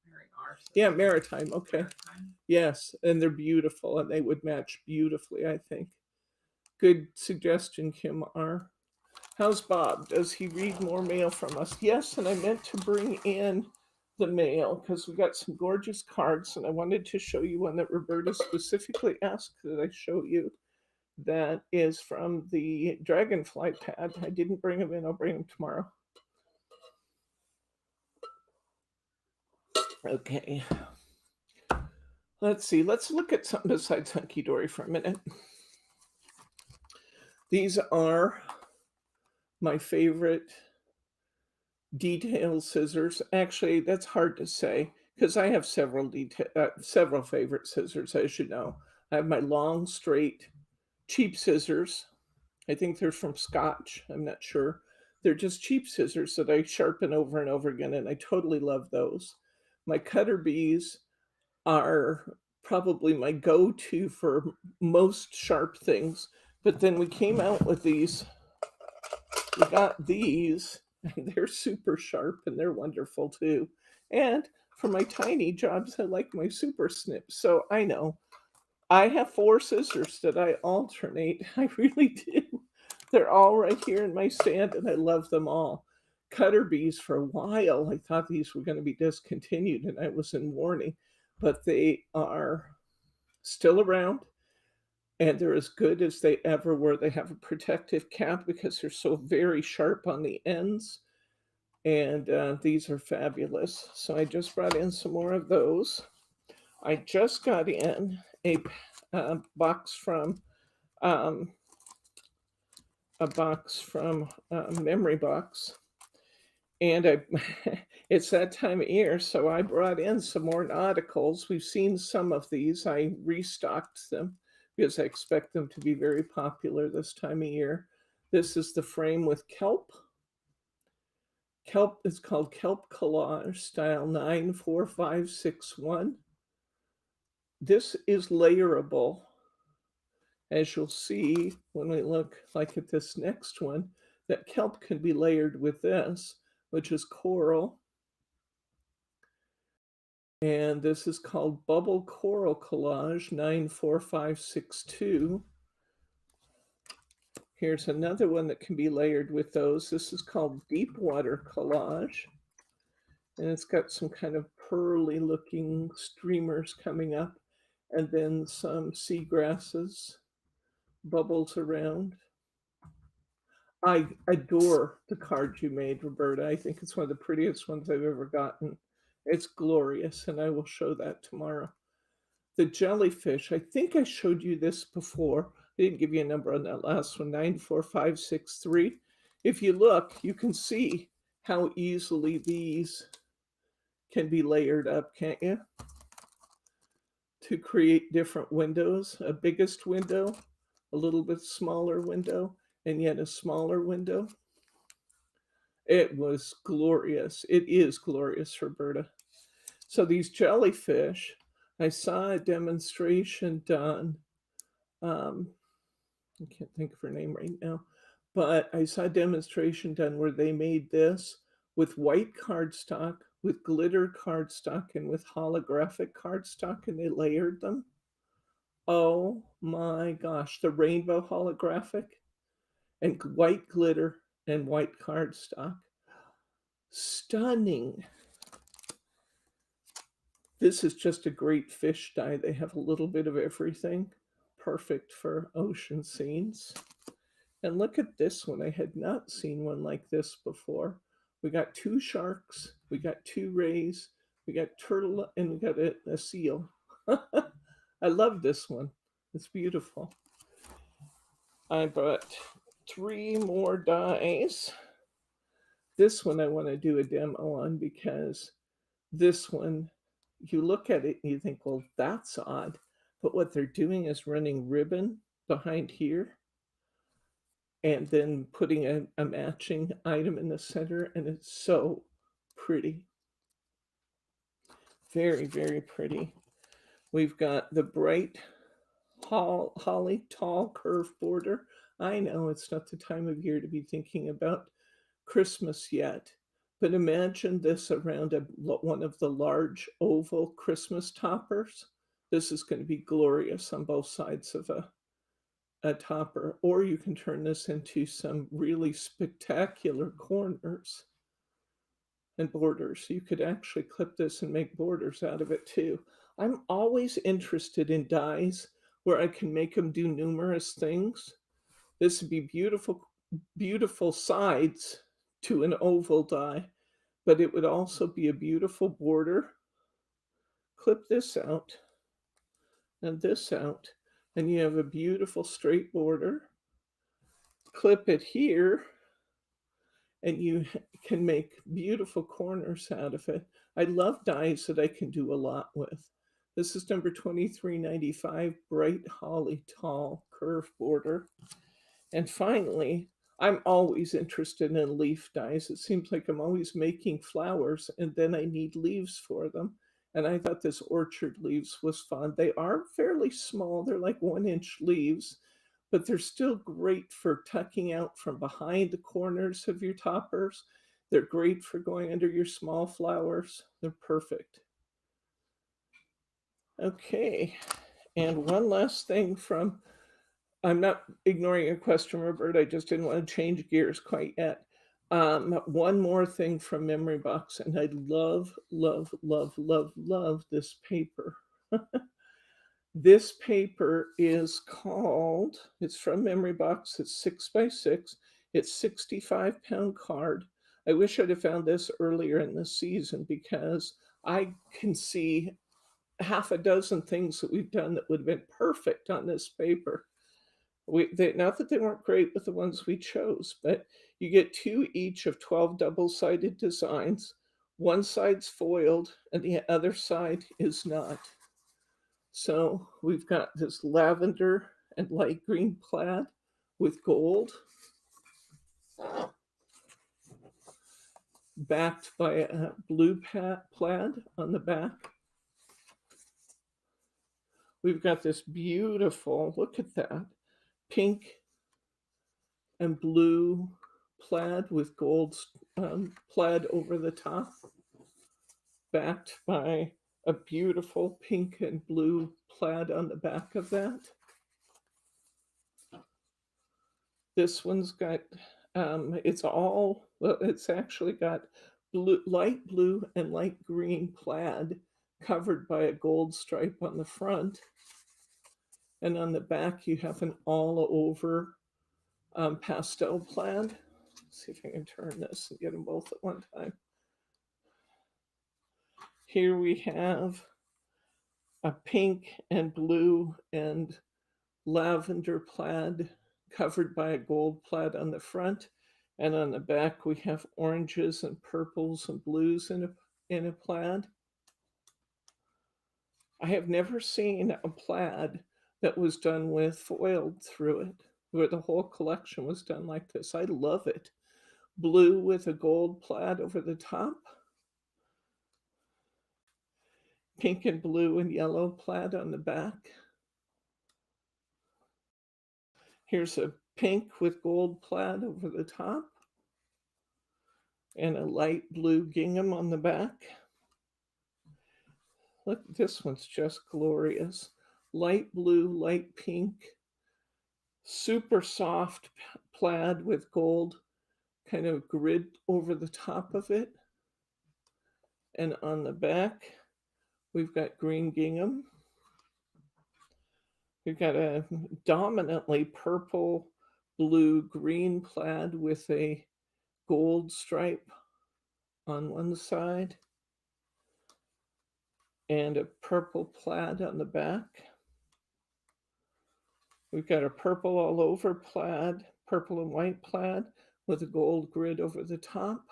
[SPEAKER 2] Maritime.
[SPEAKER 1] Yeah, maritime. Okay.
[SPEAKER 2] Maritime.
[SPEAKER 1] Yes, and they're beautiful, and they would match beautifully, I think. Good suggestion, Kim R. How's Bob? Does he read more mail from us? Yes, and I meant to bring in the mail because we got some gorgeous cards, and I wanted to show you one that Roberta specifically asked that I show you. That is from the Dragonfly pad. I didn't bring them in. I'll bring them tomorrow. Okay. Let's see. Let's look at something besides Hunky Dory for a minute. These are my favorite detail scissors. Actually, that's hard to say because I have several favorite scissors, as you know. I have my long, straight, cheap scissors. I think they're from Scotch. I'm not sure. They're just cheap scissors that I sharpen over and over again, and I totally love those. My cutter bees are probably my go-to for most sharp things. But then we came out with these. We got these, and they're super sharp and they're wonderful too. And for my tiny jobs, I like my super snips. So I know I have 4 scissors that I alternate. I really do. They're all right here in my stand, and I love them all. Cutter bees for a while, I thought these were gonna be discontinued, and I was in mourning, but they are still around, and they're as good as they ever were. They have a protective cap because they're so very sharp on the ends, and, these are fabulous. So I just brought in some more of those. I just got in box from um, Memory Box, and I it's that time of year, so I brought in some more nauticals. We've seen some of these. I restocked them because I expect them to be very popular this time of year. This is the frame with kelp. Kelp is called Kelp Collage Style 94561. This is layerable, as you'll see when we look like at this next one, that kelp can be layered with this, which is coral. And this is called Bubble Coral Collage 94562. Here's another one that can be layered with those. This is called Deep Water Collage. And it's got some kind of pearly looking streamers coming up, and then some seagrasses, bubbles around. I adore the card you made, Roberta. I think it's one of the prettiest ones I've ever gotten. It's glorious, and I will show that tomorrow. The jellyfish, I think I showed you this before. I didn't give you a number on that last one, 94563. If you look, you can see how easily these can be layered up, can't you? To create different windows, a biggest window, a little bit smaller window, and yet a smaller window. It was glorious. It is glorious, Roberta. So these jellyfish, I saw a demonstration done. Um, I can't think of her name right now, but I saw a demonstration done where they made this with white cardstock, with glitter cardstock, and with holographic cardstock, and they layered them. Oh my gosh, the rainbow holographic and white glitter and white cardstock. Stunning. This is just a great fish dye. They have a little bit of everything. Perfect for ocean scenes. And look at this one. I had not seen one like this before. We got 2 sharks, we got 2 rays, we got turtle, and we got a seal. I love this one. It's beautiful. I bought 3 more dies. This one I want to do a demo on because this one, you look at it and you think, well, that's odd. But what they're doing is running ribbon behind here and then putting a matching item in the center, and it's so pretty. Very, very pretty. We've got the bright holly tall curved border. I know it's not the time of year to be thinking about Christmas yet, but imagine this around one of the large oval Christmas toppers. This is going to be glorious on both sides of a topper, or you can turn this into some really spectacular corners and borders. You could actually clip this and make borders out of it too. I'm always interested in dies where I can make them do numerous things. This would be beautiful, beautiful sides to an oval die, but it would also be a beautiful border. Clip this out and this out, and you have a beautiful straight border. Clip it here, and you can make beautiful corners out of it. I love dies that I can do a lot with. This is number 2395, Bright Holly Tall Curve Border. And finally, I'm always interested in leaf dies. It seems like I'm always making flowers and then I need leaves for them. And I thought this orchard leaves was fun. They are fairly small, they're like 1 inch leaves, but they're still great for tucking out from behind the corners of your toppers. They're great for going under your small flowers. They're perfect. Okay, and one last thing from, I'm not ignoring your question, Robert. I just didn't want to change gears quite yet. One more thing from Memory Box, and I love, love, love, love, love this paper. This paper is called, it's from Memory Box, it's 6x6, it's 65-pound card. I wish I'd have found this earlier in the season because I can see half a dozen things that we've done that would have been perfect on this paper. Not that they weren't great with the ones we chose, but you get two each of 12 double-sided designs. One side's foiled and the other side is not. So we've got this lavender and light green plaid with gold, backed by a blue plaid on the back. We've got this beautiful, look at that, pink and blue plaid with gold plaid over the top, backed by a beautiful pink and blue plaid on the back of that. This one's got, it's actually got light blue and light green plaid covered by a gold stripe on the front. And on the back, you have an all over pastel plaid. Let's see if I can turn this and get them both at one time. Here we have a pink and blue and lavender plaid covered by a gold plaid on the front. And on the back, we have oranges and purples and blues in a plaid. I have never seen a plaid that was done with foiled through it, where the whole collection was done like this. I love it. Blue with a gold plaid over the top, pink and blue and yellow plaid on the back. Here's a pink with gold plaid over the top and a light blue gingham on the back. Look, this one's just glorious. Light blue, light pink, super soft plaid with gold kind of grid over the top of it. And on the back, we've got green gingham. We've got a dominantly purple, blue, green plaid with a gold stripe on one side and a purple plaid on the back. We've got a purple all over plaid, purple and white plaid with a gold grid over the top,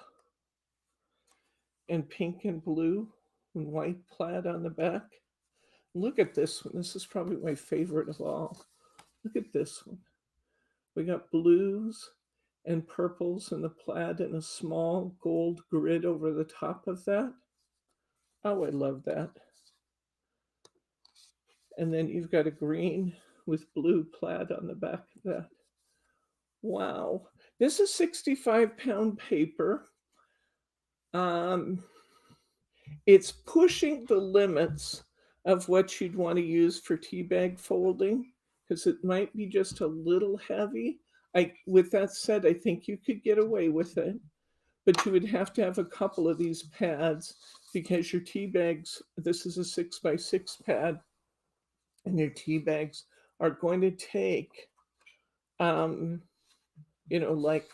[SPEAKER 1] and pink and blue and white plaid on the back. Look at this one. This is probably my favorite of all. Look at this one. We got blues and purples in the plaid and a small gold grid over the top of that. Oh, I love that. And then you've got a green with blue plaid on the back of that. Wow. This is 65-pound paper. It's pushing the limits of what you'd want to use for tea bag folding because it might be just a little heavy. With that said, I think you could get away with it, but you would have to have a couple of these pads because your tea bags, this is a 6x6 pad, and your tea bags are going to take, like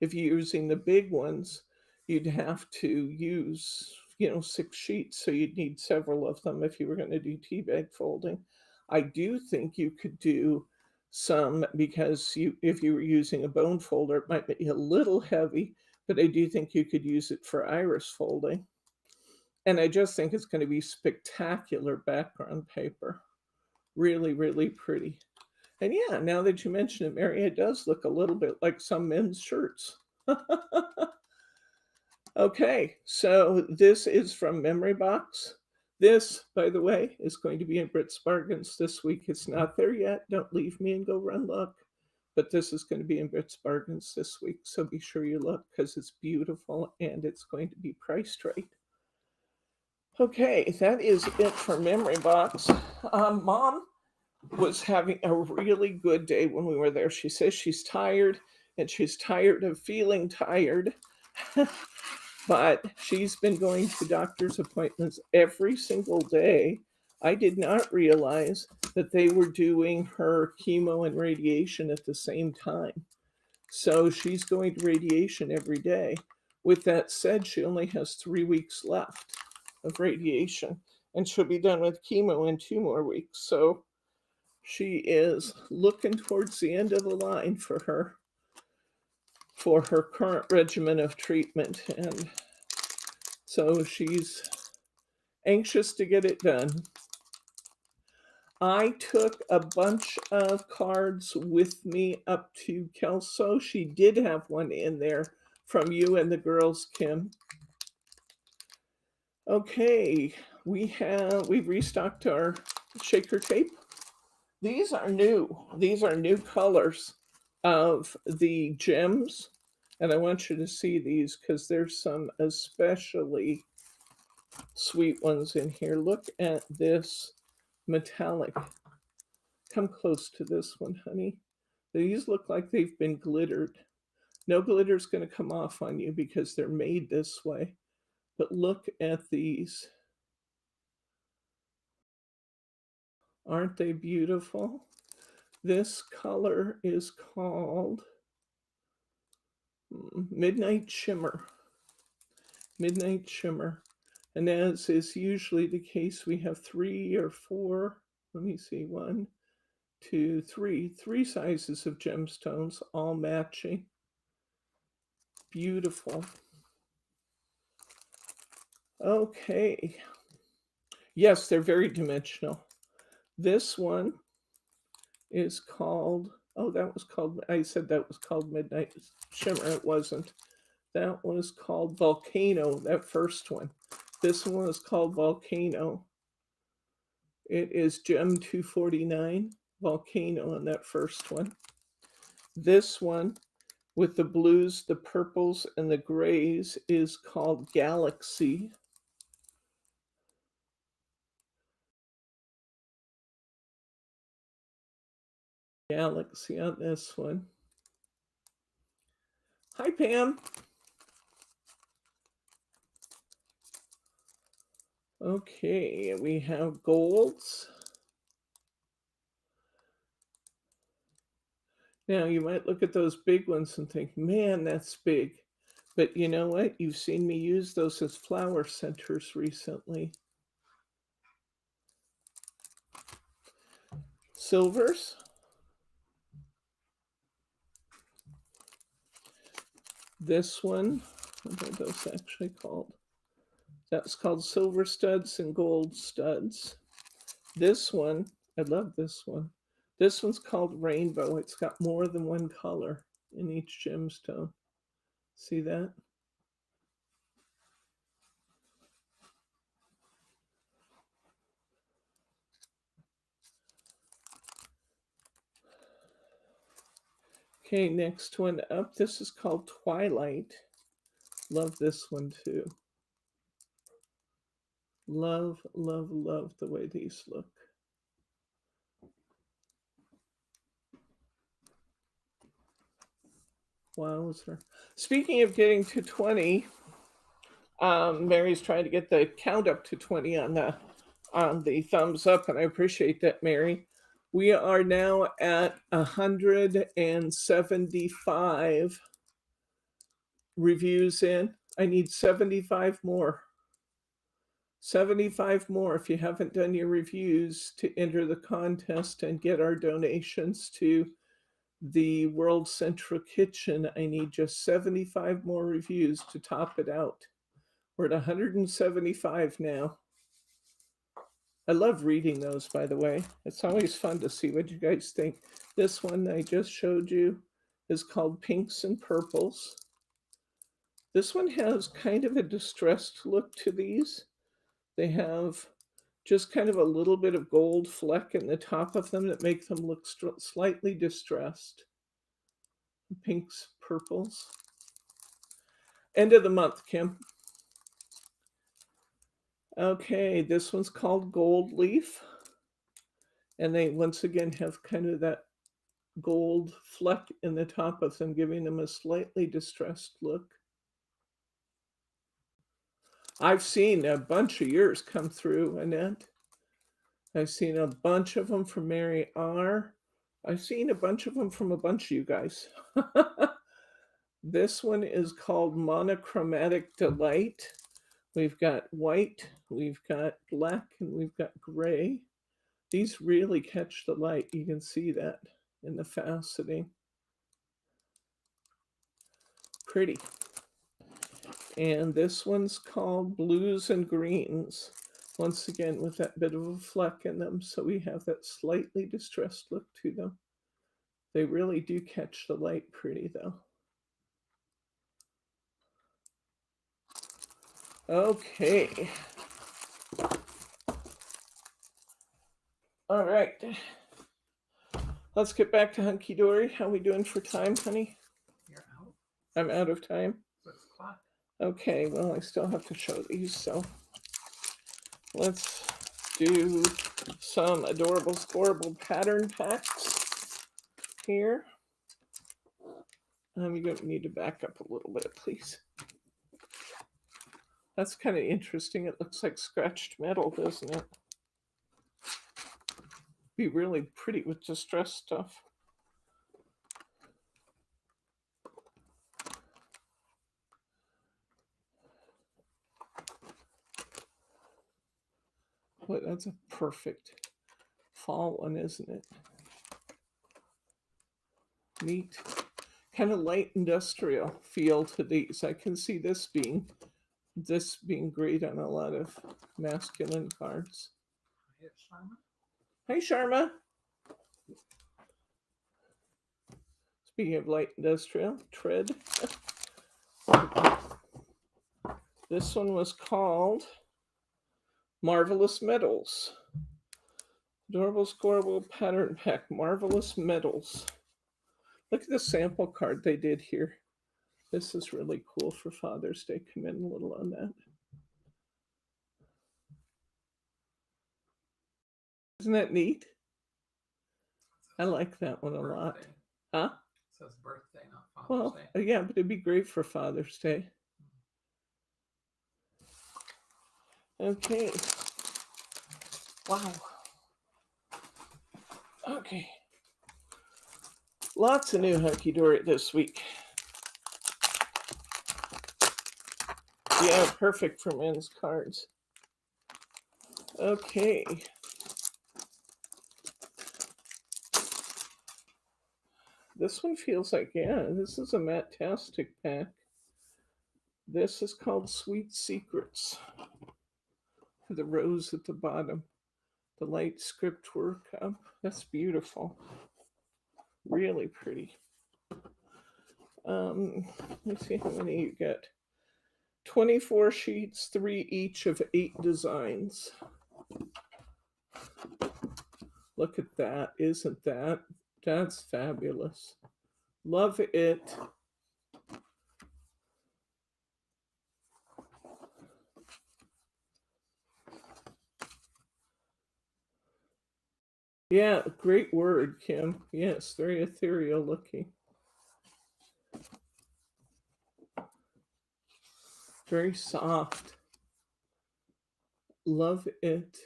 [SPEAKER 1] if you're using the big ones, you'd have to use 6 sheets, so you'd need several of them if you were going to do tea bag folding. I do think you could do some because if you were using a bone folder, it might be a little heavy, but I do think you could use it for iris folding. And I just think it's going to be spectacular background paper. Really, really pretty. And yeah, now that you mention it, Mary, it does look a little bit like some men's shirts. Okay, so this is from Memory Box. This, by the way, is going to be in Brit's Bargains this week. It's not there yet. Don't leave me and go run look. But this is going to be in Brit's Bargains this week. So be sure you look because it's beautiful and it's going to be priced right. Okay, that is it for Memory Box. Mom was having a really good day when we were there. She says she's tired and she's tired of feeling tired. But she's been going to doctor's appointments every single day. I did not realize that they were doing her chemo and radiation at the same time. So she's going to radiation every day. With that said, she only has 3 weeks left of radiation, and she'll be done with chemo in 2 more weeks. So she is looking towards the end of the line for her current regimen of treatment. And so she's anxious to get it done. I took a bunch of cards with me up to Kelso. She did have one in there from you and the girls, Kim. Okay, we've restocked our shaker tape. These are new. These are new colors of the gems. And I want you to see these because there's some especially sweet ones in here. Look at this metallic. Come close to this one, honey. These look like they've been glittered. No glitter's going to come off on you because they're made this way. But look at these. Aren't they beautiful? This color is called Midnight Shimmer. Midnight Shimmer. And as is usually the case, we have 3 or 4. Let me see, 1, 2, 3. 3 sizes of gemstones, all matching. Beautiful. Okay. Yes, they're very dimensional. This one is called, I said that was called Midnight Shimmer. It wasn't. That was called Volcano, that first one. This one is called Volcano. It is Gem 249, Volcano on that first one. This one with the blues, the purples, and the grays is called Galaxy. Galaxy on this one. Hi, Pam. Okay, we have golds. Now, you might look at those big ones and think, man, that's big. But you know what? You've seen me use those as flower centers recently. Silvers. This one, what are those actually called? That's called silver studs and gold studs. This one, I love this one. This one's called Rainbow. It's got more than one color in each gemstone. See that? Okay, next one up. This is called Twilight. Love this one too. Love, love, love the way these look. Wowzer. Speaking of getting to 20, Mary's trying to get the count up to 20 on the thumbs up, and I appreciate that, Mary. We are now at 175 reviews in. I need 75 more. 75 more if you haven't done your reviews to enter the contest and get our donations to the World Central Kitchen, I need just 75 more reviews to top it out. We're at 175 now. I love reading those, by the way. It's always fun to see what you guys think. This one I just showed you is called Pinks and Purples. This one has kind of a distressed look to these. They have just kind of a little bit of gold fleck in the top of them that make them look slightly distressed. Pinks, purples. End of the month, Kim. Okay, this one's called Gold Leaf. And they once again have kind of that gold fleck in the top of them, giving them a slightly distressed look. I've seen a bunch of yours come through, Annette. I've seen a bunch of them from Mary R. I've seen a bunch of them from a bunch of you guys. This one is called Monochromatic Delight. We've got white, we've got black, and we've got gray. These really catch the light. You can see that in the faceting. Pretty. And this one's called Blues and Greens. Once again, with that bit of a fleck in them, so we have that slightly distressed look to them. They really do catch the light pretty, though. Okay. All right. Let's get back to Hunky Dory. How we doing for time, honey?
[SPEAKER 2] You're out.
[SPEAKER 1] I'm out of time.
[SPEAKER 2] 6 o'clock.
[SPEAKER 1] Okay, well, I still have to show these, so let's do some adorable Scoreable pattern packs here. You're going to need to back up a little bit, please. That's kind of interesting. It looks like scratched metal, doesn't it? Be really pretty with distressed stuff. Boy, that's a perfect fall one, isn't it? Neat. Kind of light industrial feel to these. I can see this being great on a lot of masculine cards. Hi, Sharma. Speaking of light industrial, tread. This one was called Marvelous Metals. Adorable Scoreable pattern pack, Marvelous Metals. Look at the sample card they did here. This is really cool for Father's Day. Come in a little on that. Isn't that neat? I like that one a lot. Huh?
[SPEAKER 2] It says birthday, not Father's Day.
[SPEAKER 1] Well, yeah, but it'd be great for Father's Day. Okay. Wow. Okay. Lots of new Hunky Dory this week. Yeah, perfect for men's cards. Okay. This one feels like, yeah, this is a Matt-tastic pack. This is called Sweet Secrets. The rose at the bottom. The light script work up. That's beautiful. Really pretty. Let's see how many you get. 24 sheets, 3 each of 8 designs. Look at that. Isn't that? That's fabulous. Love it. Yeah, great word, Kim. Yes, very ethereal looking. Very soft. Love it.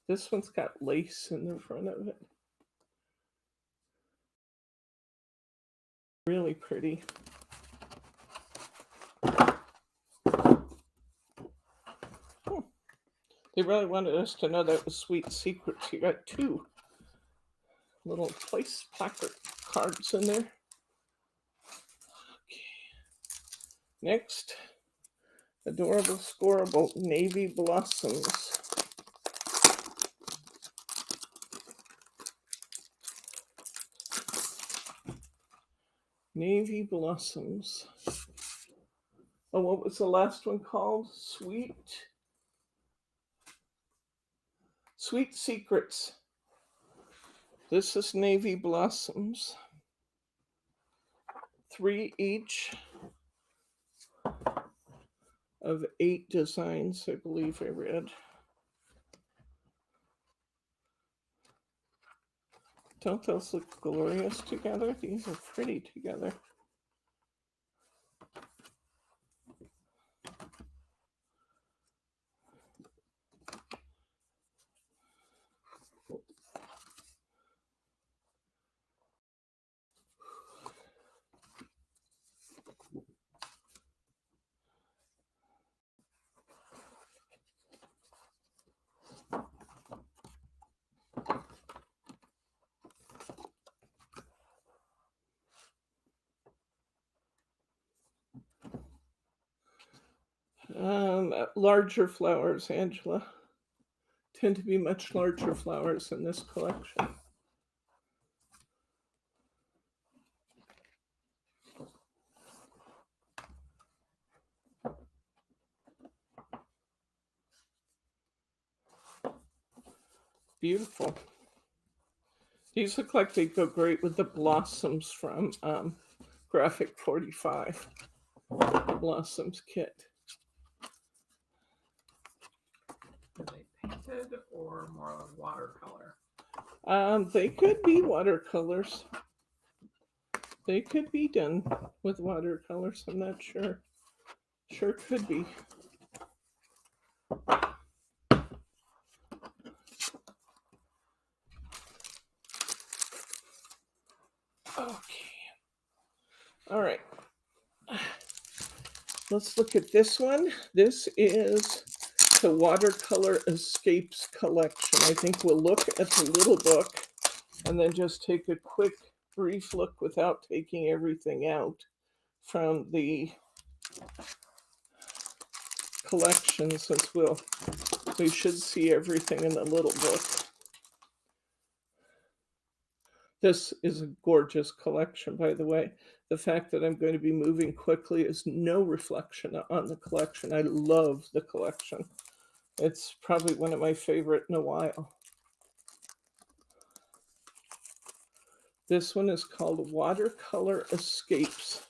[SPEAKER 1] This one's got lace in the front of it. Really pretty. They really wanted us to know that was Sweet Secrets. You got 2 little place placard cards in there. Okay. Next, adorable Scoreable Navy Blossoms. Navy Blossoms. Oh, what was the last one called? Sweet Secrets. This is Navy Blossoms. 3 each of 8 designs, I believe I read. Don't those look glorious together? These are pretty together. Larger flowers, Angela. Tend to be much larger flowers in this collection. Beautiful. These look like they go great with the blossoms from Graphic 45. The Blossoms kit.
[SPEAKER 2] Are they painted or more watercolor?
[SPEAKER 1] They could be watercolors. They could be done with watercolors. I'm not sure. Sure could be. Okay. All right. Let's look at this one. This is the Watercolor Escapes collection. I think we'll look at the little book and then just take a quick, brief look without taking everything out from the collection, since we should see everything in the little book. This is a gorgeous collection, by the way. The fact that I'm going to be moving quickly is no reflection on the collection. I love the collection. It's probably one of my favorite in a while. This one is called Watercolor Escapes.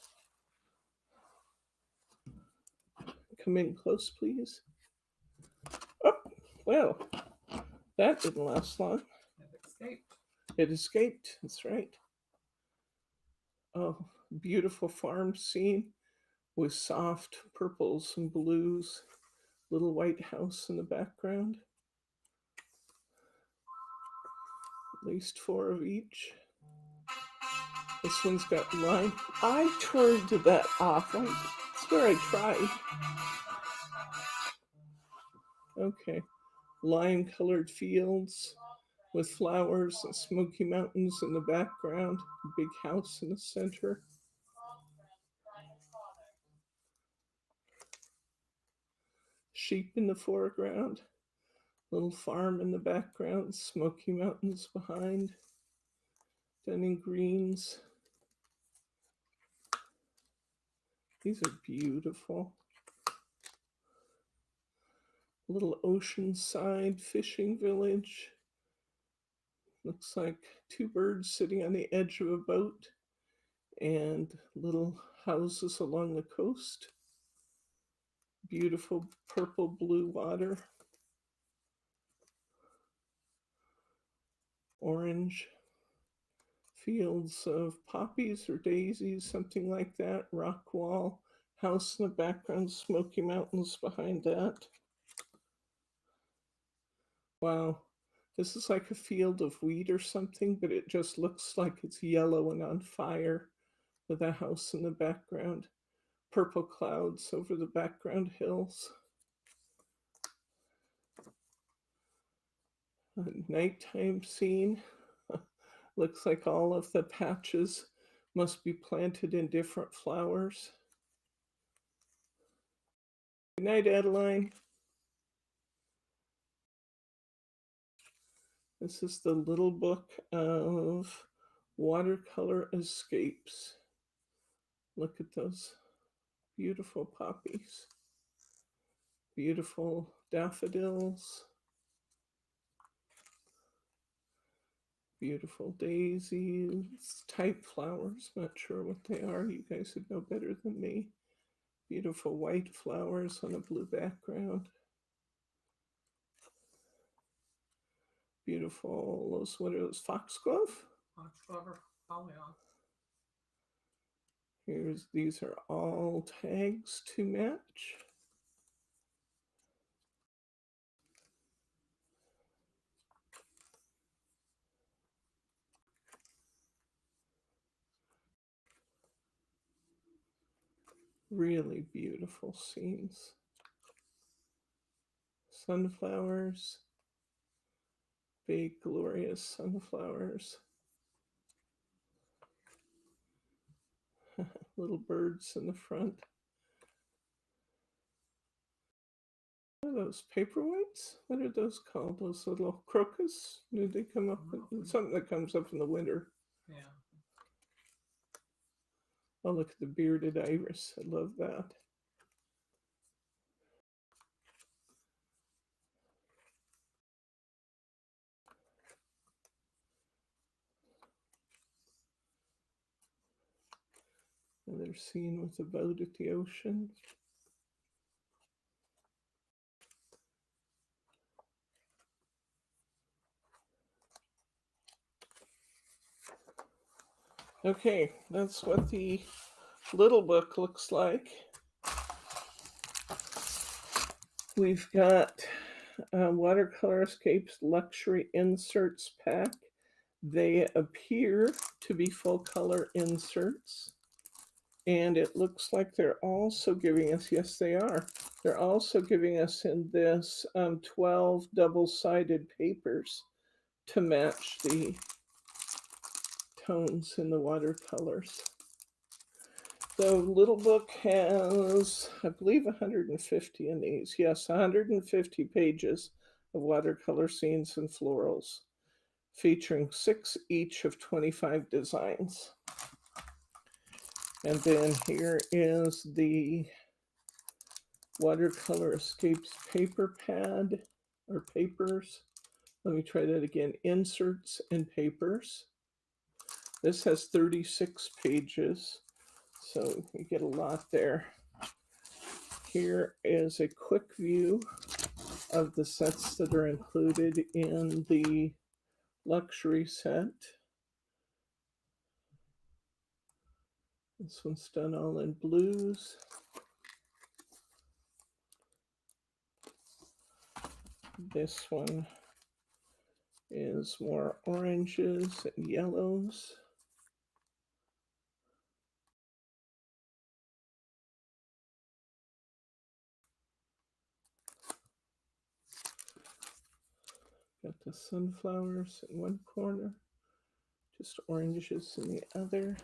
[SPEAKER 1] Come in close, please. Oh, well, that didn't last long.
[SPEAKER 2] It escaped.
[SPEAKER 1] It escaped, that's right. Oh, beautiful farm scene with soft purples and blues. Little white house in the background. At least 4 of each. This one's got line. I turned that off. I swear I tried. Okay. Lime colored fields with flowers and smoky mountains in the background. A big house in the center. Sheep in the foreground. Little farm in the background. Smoky mountains behind. Stunning greens. These are beautiful. A little oceanside fishing village. Looks like 2 birds sitting on the edge of a boat and little houses along the coast. Beautiful purple blue water. Orange fields of poppies or daisies, something like that. Rock wall, house in the background, smoky mountains behind that. Wow, this is like a field of wheat or something, but it just looks like it's yellow and on fire with a house in the background. Purple clouds over the background hills. A nighttime scene. Looks like all of the patches must be planted in different flowers. Good night, Adeline. This is the little book of Watercolor Escapes. Look at those beautiful poppies, beautiful daffodils, beautiful daisies, type flowers. Not sure what they are. You guys would know better than me. Beautiful white flowers on a blue background. Beautiful, what are those, foxglove?
[SPEAKER 2] Foxglove or polyon.
[SPEAKER 1] These are all tags to match. Really beautiful scenes. Sunflowers, big glorious sunflowers. Little birds in the front. What are those, paperweights? What are those called? Those little crocus? Do they come up? Something that comes up in the winter.
[SPEAKER 2] Yeah.
[SPEAKER 1] Oh, look at the bearded iris. I love that. Another scene with a boat at the ocean. Okay, that's what the little book looks like. We've got Watercolor Escapes Luxury Inserts Pack. They appear to be full color inserts. And it looks like they're also giving us, yes, they are. They're also giving us in this 12 double-sided papers to match the tones in the watercolors. The little book has, I believe, 150 in these. Yes, 150 pages of watercolor scenes and florals, featuring 6 each of 25 designs. And then here is the Watercolor Escapes paper pad, or papers. Let me try that again. Inserts and papers. This has 36 pages, so you get a lot there. Here is a quick view of the sets that are included in the luxury set. This one's done all in blues. This one is more oranges and yellows. Got the sunflowers in one corner, just oranges in the other.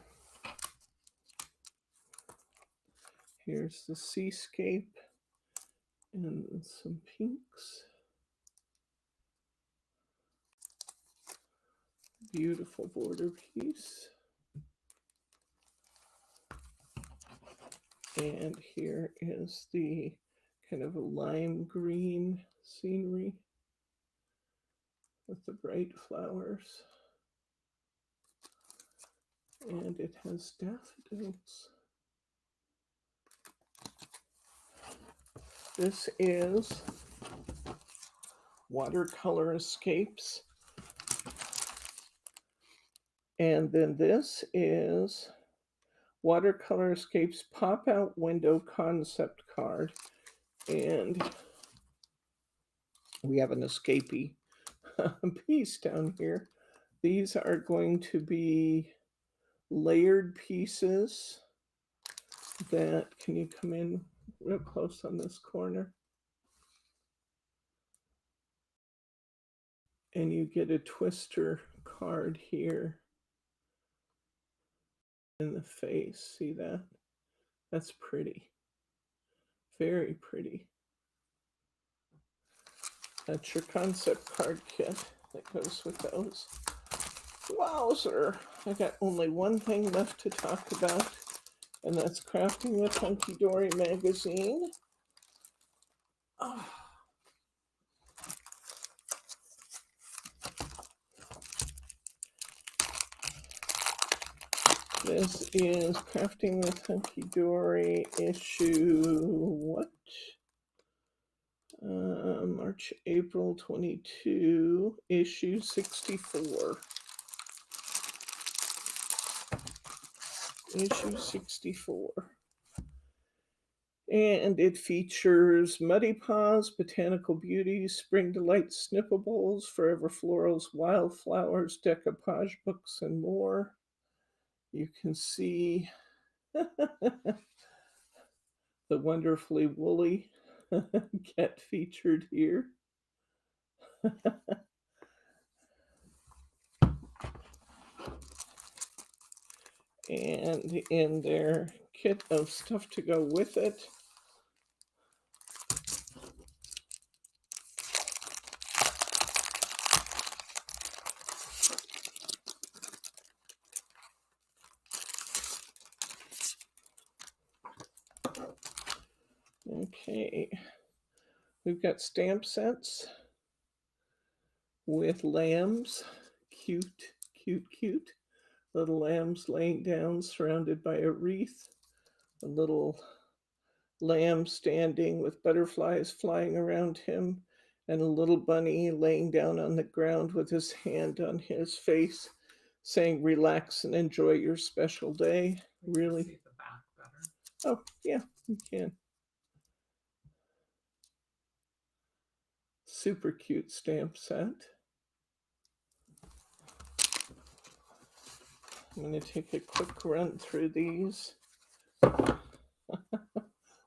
[SPEAKER 1] Here's the seascape and some pinks. Beautiful border piece. And here is the kind of a lime green scenery with the bright flowers. And it has daffodils. This is Watercolor Escapes. And then this is Watercolor Escapes pop-out window concept card. And we have an escapee piece down here. These are going to be layered pieces that, can you come in real close on this corner? And you get a twister card here in the face. See that? That's pretty. Very pretty. That's your concept card kit that goes with those. Wowzer! I got only one thing left to talk about, and that's Crafting with Hunky Dory magazine. Oh. This is Crafting with Hunky Dory issue, what? March, April 22, issue 64. Issue 64. And it features Muddy Paws, Botanical Beauties, Spring Delight Snippables, Forever Florals, Wildflowers, Decoupage books, and more. You can see the wonderfully woolly cat featured here. And in their kit of stuff to go with it, okay, we've got stamp sets with lambs, cute, cute, cute. Little lambs laying down surrounded by a wreath, a little lamb standing with butterflies flying around him, and a little bunny laying down on the ground with his hand on his face, saying, "Relax and enjoy your special day." Really?
[SPEAKER 2] See the back better.
[SPEAKER 1] Oh, yeah, you can. Super cute stamp set. I'm going to take a quick run through these.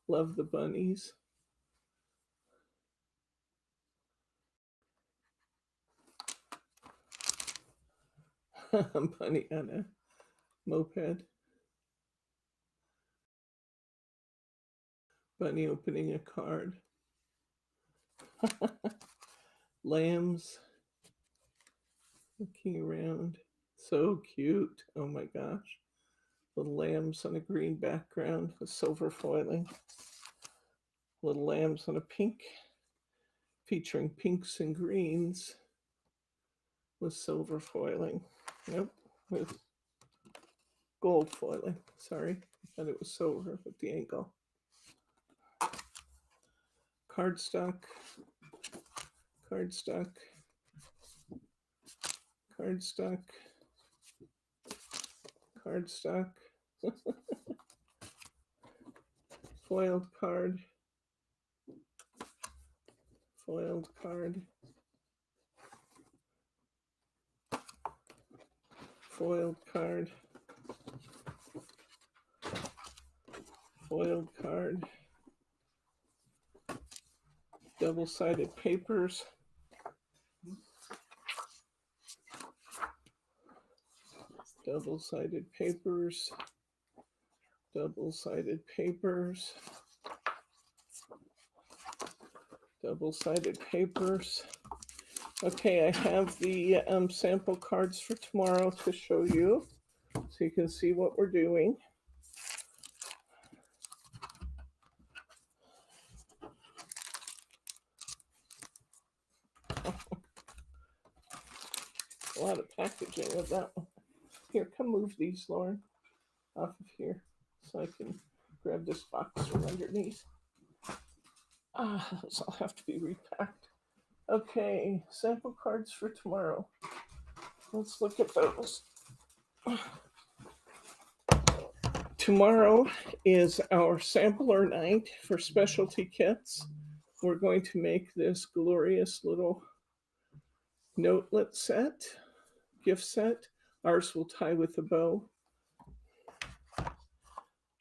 [SPEAKER 1] Love the bunnies. Bunny on a moped. Bunny opening a card. Lambs looking around. So cute. Oh my gosh. Little lambs on a green background with silver foiling. Little lambs on a pink, featuring pinks and greens with silver foiling. Nope, with gold foiling. Sorry, I thought it was silver with the angle. Cardstock, cardstock, cardstock, cardstock, foiled card, foiled card, foiled card, foiled card, double-sided papers, double-sided papers, double-sided papers, double-sided papers. Okay, I have the sample cards for tomorrow to show you, so you can see what we're doing. A lot of packaging with that one. Here, come move these, Lauren, off of here so I can grab this box from underneath. Those all have to be repacked. Okay, sample cards for tomorrow. Let's look at those. Tomorrow is our sampler night for specialty kits. We're going to make this glorious little notelet set, gift set. Ours will tie with a bow.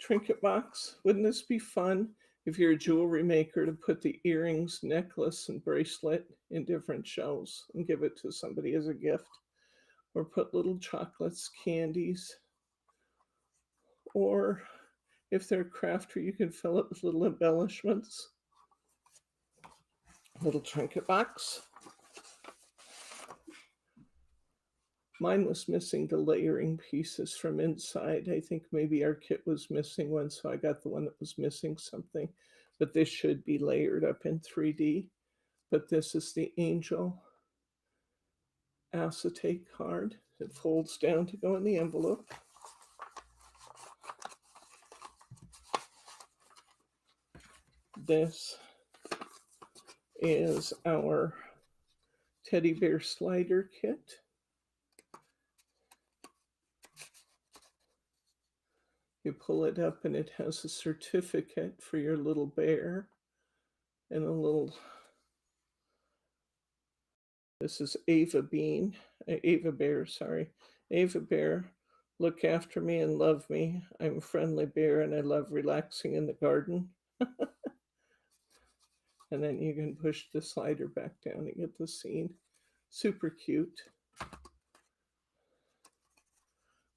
[SPEAKER 1] Trinket box. Wouldn't this be fun if you're a jewelry maker, to put the earrings, necklace, and bracelet in different shells and give it to somebody as a gift, or put little chocolates, candies, or if they're a crafter, you can fill it with little embellishments. Little trinket box. Mine was missing the layering pieces from inside. I think maybe our kit was missing one, so I got the one that was missing something. But this should be layered up in 3D. But this is the angel acetate card. It folds down to go in the envelope. This is our teddy bear slider kit. You pull it up and it has a certificate for your little bear and a little, this is Ava Bear, sorry. Ava Bear, look after me and love me. I'm a friendly bear and I love relaxing in the garden. And then you can push the slider back down and get the scene. Super cute.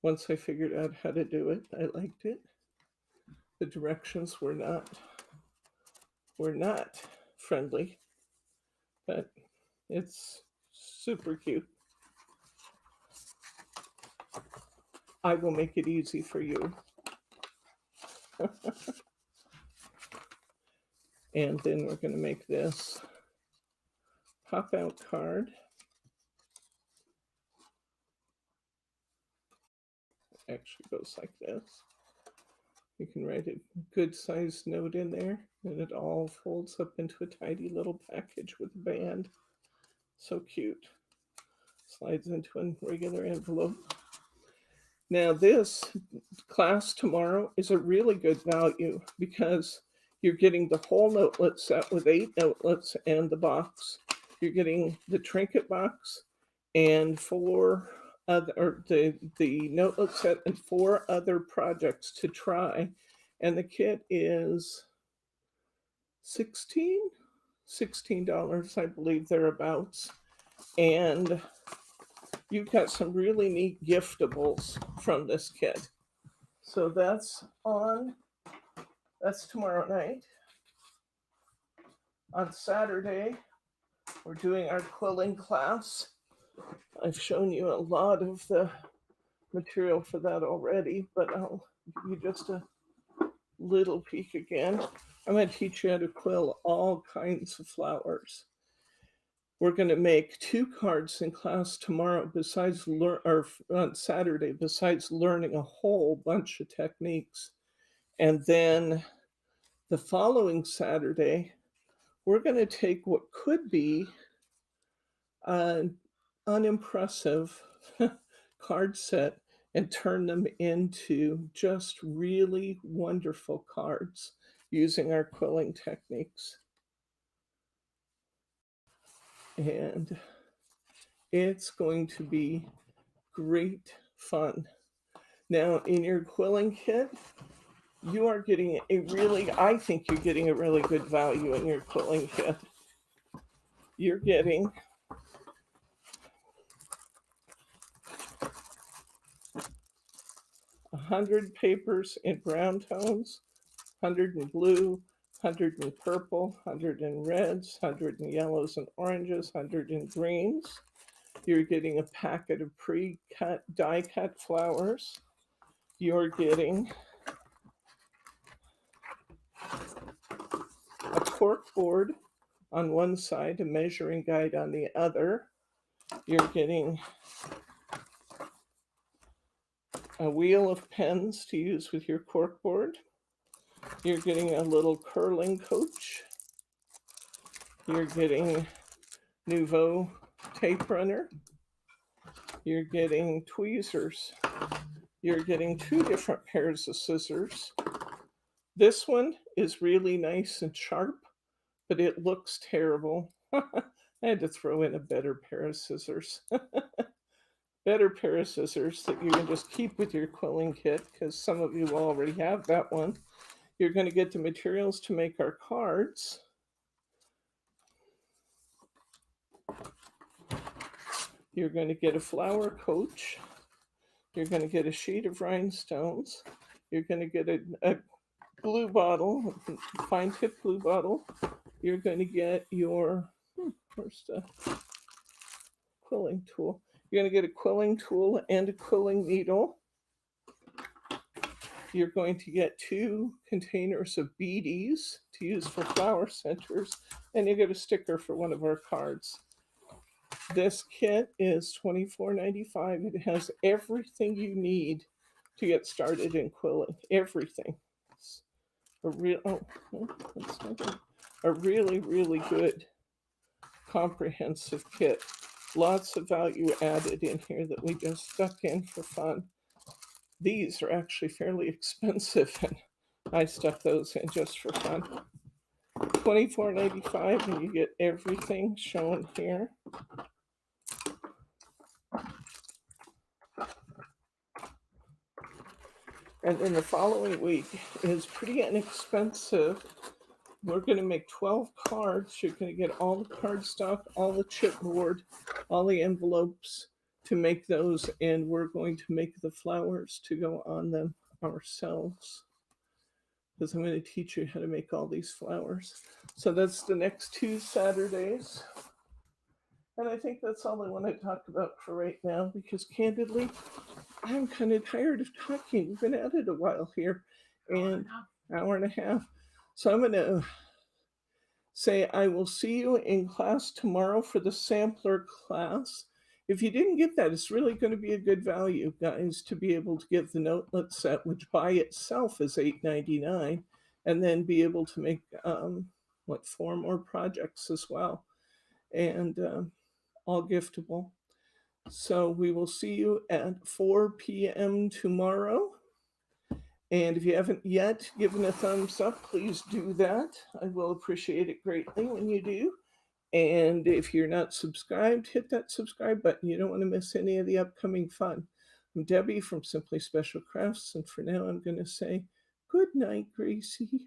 [SPEAKER 1] Once I figured out how to do it, I liked it. The directions were not friendly, but it's super cute. I will make it easy for you. And then we're going to make this pop-out card. It actually goes like this. You can write a good sized note in there, and it all folds up into a tidy little package with a band. So cute. Slides into a regular envelope. Now this class tomorrow is a really good value because you're getting the whole notelet set with 8 notelets and the box. You're getting the trinket box and 4 other, or the notelet set and 4 other projects to try. And the kit is $16, I believe, thereabouts. And you've got some really neat giftables from this kit. So that's tomorrow night. On Saturday, we're doing our quilling class. I've shown you a lot of the material for that already, but I'll give you just a little peek again. I'm going to teach you how to quill all kinds of flowers. We're going to make 2 cards in class tomorrow or on Saturday, besides learning a whole bunch of techniques. And then the following Saturday, we're going to take what could be an unimpressive card set and turn them into just really wonderful cards using our quilling techniques. And it's going to be great fun. Now, in your quilling kit, you are getting I think you're getting a really good value in your quilling kit. You're getting 100 papers in brown tones, 100 in blue, 100 in purple, 100 in reds, 100 in yellows and oranges, 100 in greens. You're getting a packet of pre-cut, die-cut flowers. You're getting a cork board on one side, a measuring guide on the other. You're getting a wheel of pens to use with your cork board. You're getting a little curling coach. You're getting Nouveau tape runner. You're getting tweezers. You're getting 2 different pairs of scissors. This one is really nice and sharp, but it looks terrible. I had to throw in a better pair of scissors. Better pair of scissors that you can just keep with your quilling kit, because some of you already have that one. You're going to get the materials to make our cards. You're going to get a flower coach. You're going to get a sheet of rhinestones. You're going to get a glue bottle, a fine tip glue bottle. You're going to get your, where's the quilling tool? You're going to get a quilling tool and a quilling needle. You're going to get 2 containers of beadies to use for flower centers, and you get a sticker for one of our cards. This kit is $24.95. It has everything you need to get started in quilling. Everything. It's a real a really, really good comprehensive kit. Lots of value added in here that we just stuck in for fun. These are actually fairly expensive, and I stuck those in just for fun. $24.95, and you get everything shown here. And then the following week is pretty inexpensive. We're going to make 12 cards. You're going to get all the cardstock, all the chipboard, all the envelopes to make those, and we're going to make the flowers to go on them ourselves, because I'm going to teach you how to make all these flowers. So that's the next 2 Saturdays. And I think that's all I want to talk about for right now, because candidly, I'm kind of tired of talking. We've been at it a while here, and hour and a half. So I'm going to say I will see you in class tomorrow for the sampler class. If you didn't get that, it's really going to be a good value, guys, to be able to get the notelet set, which by itself is $8.99, and then be able to make 4 more projects as well, and all giftable. So we will see you at 4 p.m. tomorrow. And if you haven't yet given a thumbs up, please do that. I will appreciate it greatly when you do. And if you're not subscribed, hit that subscribe button. You don't want to miss any of the upcoming fun. I'm Debbie from Simply Special Crafts, and for now I'm going to say good night, Gracie.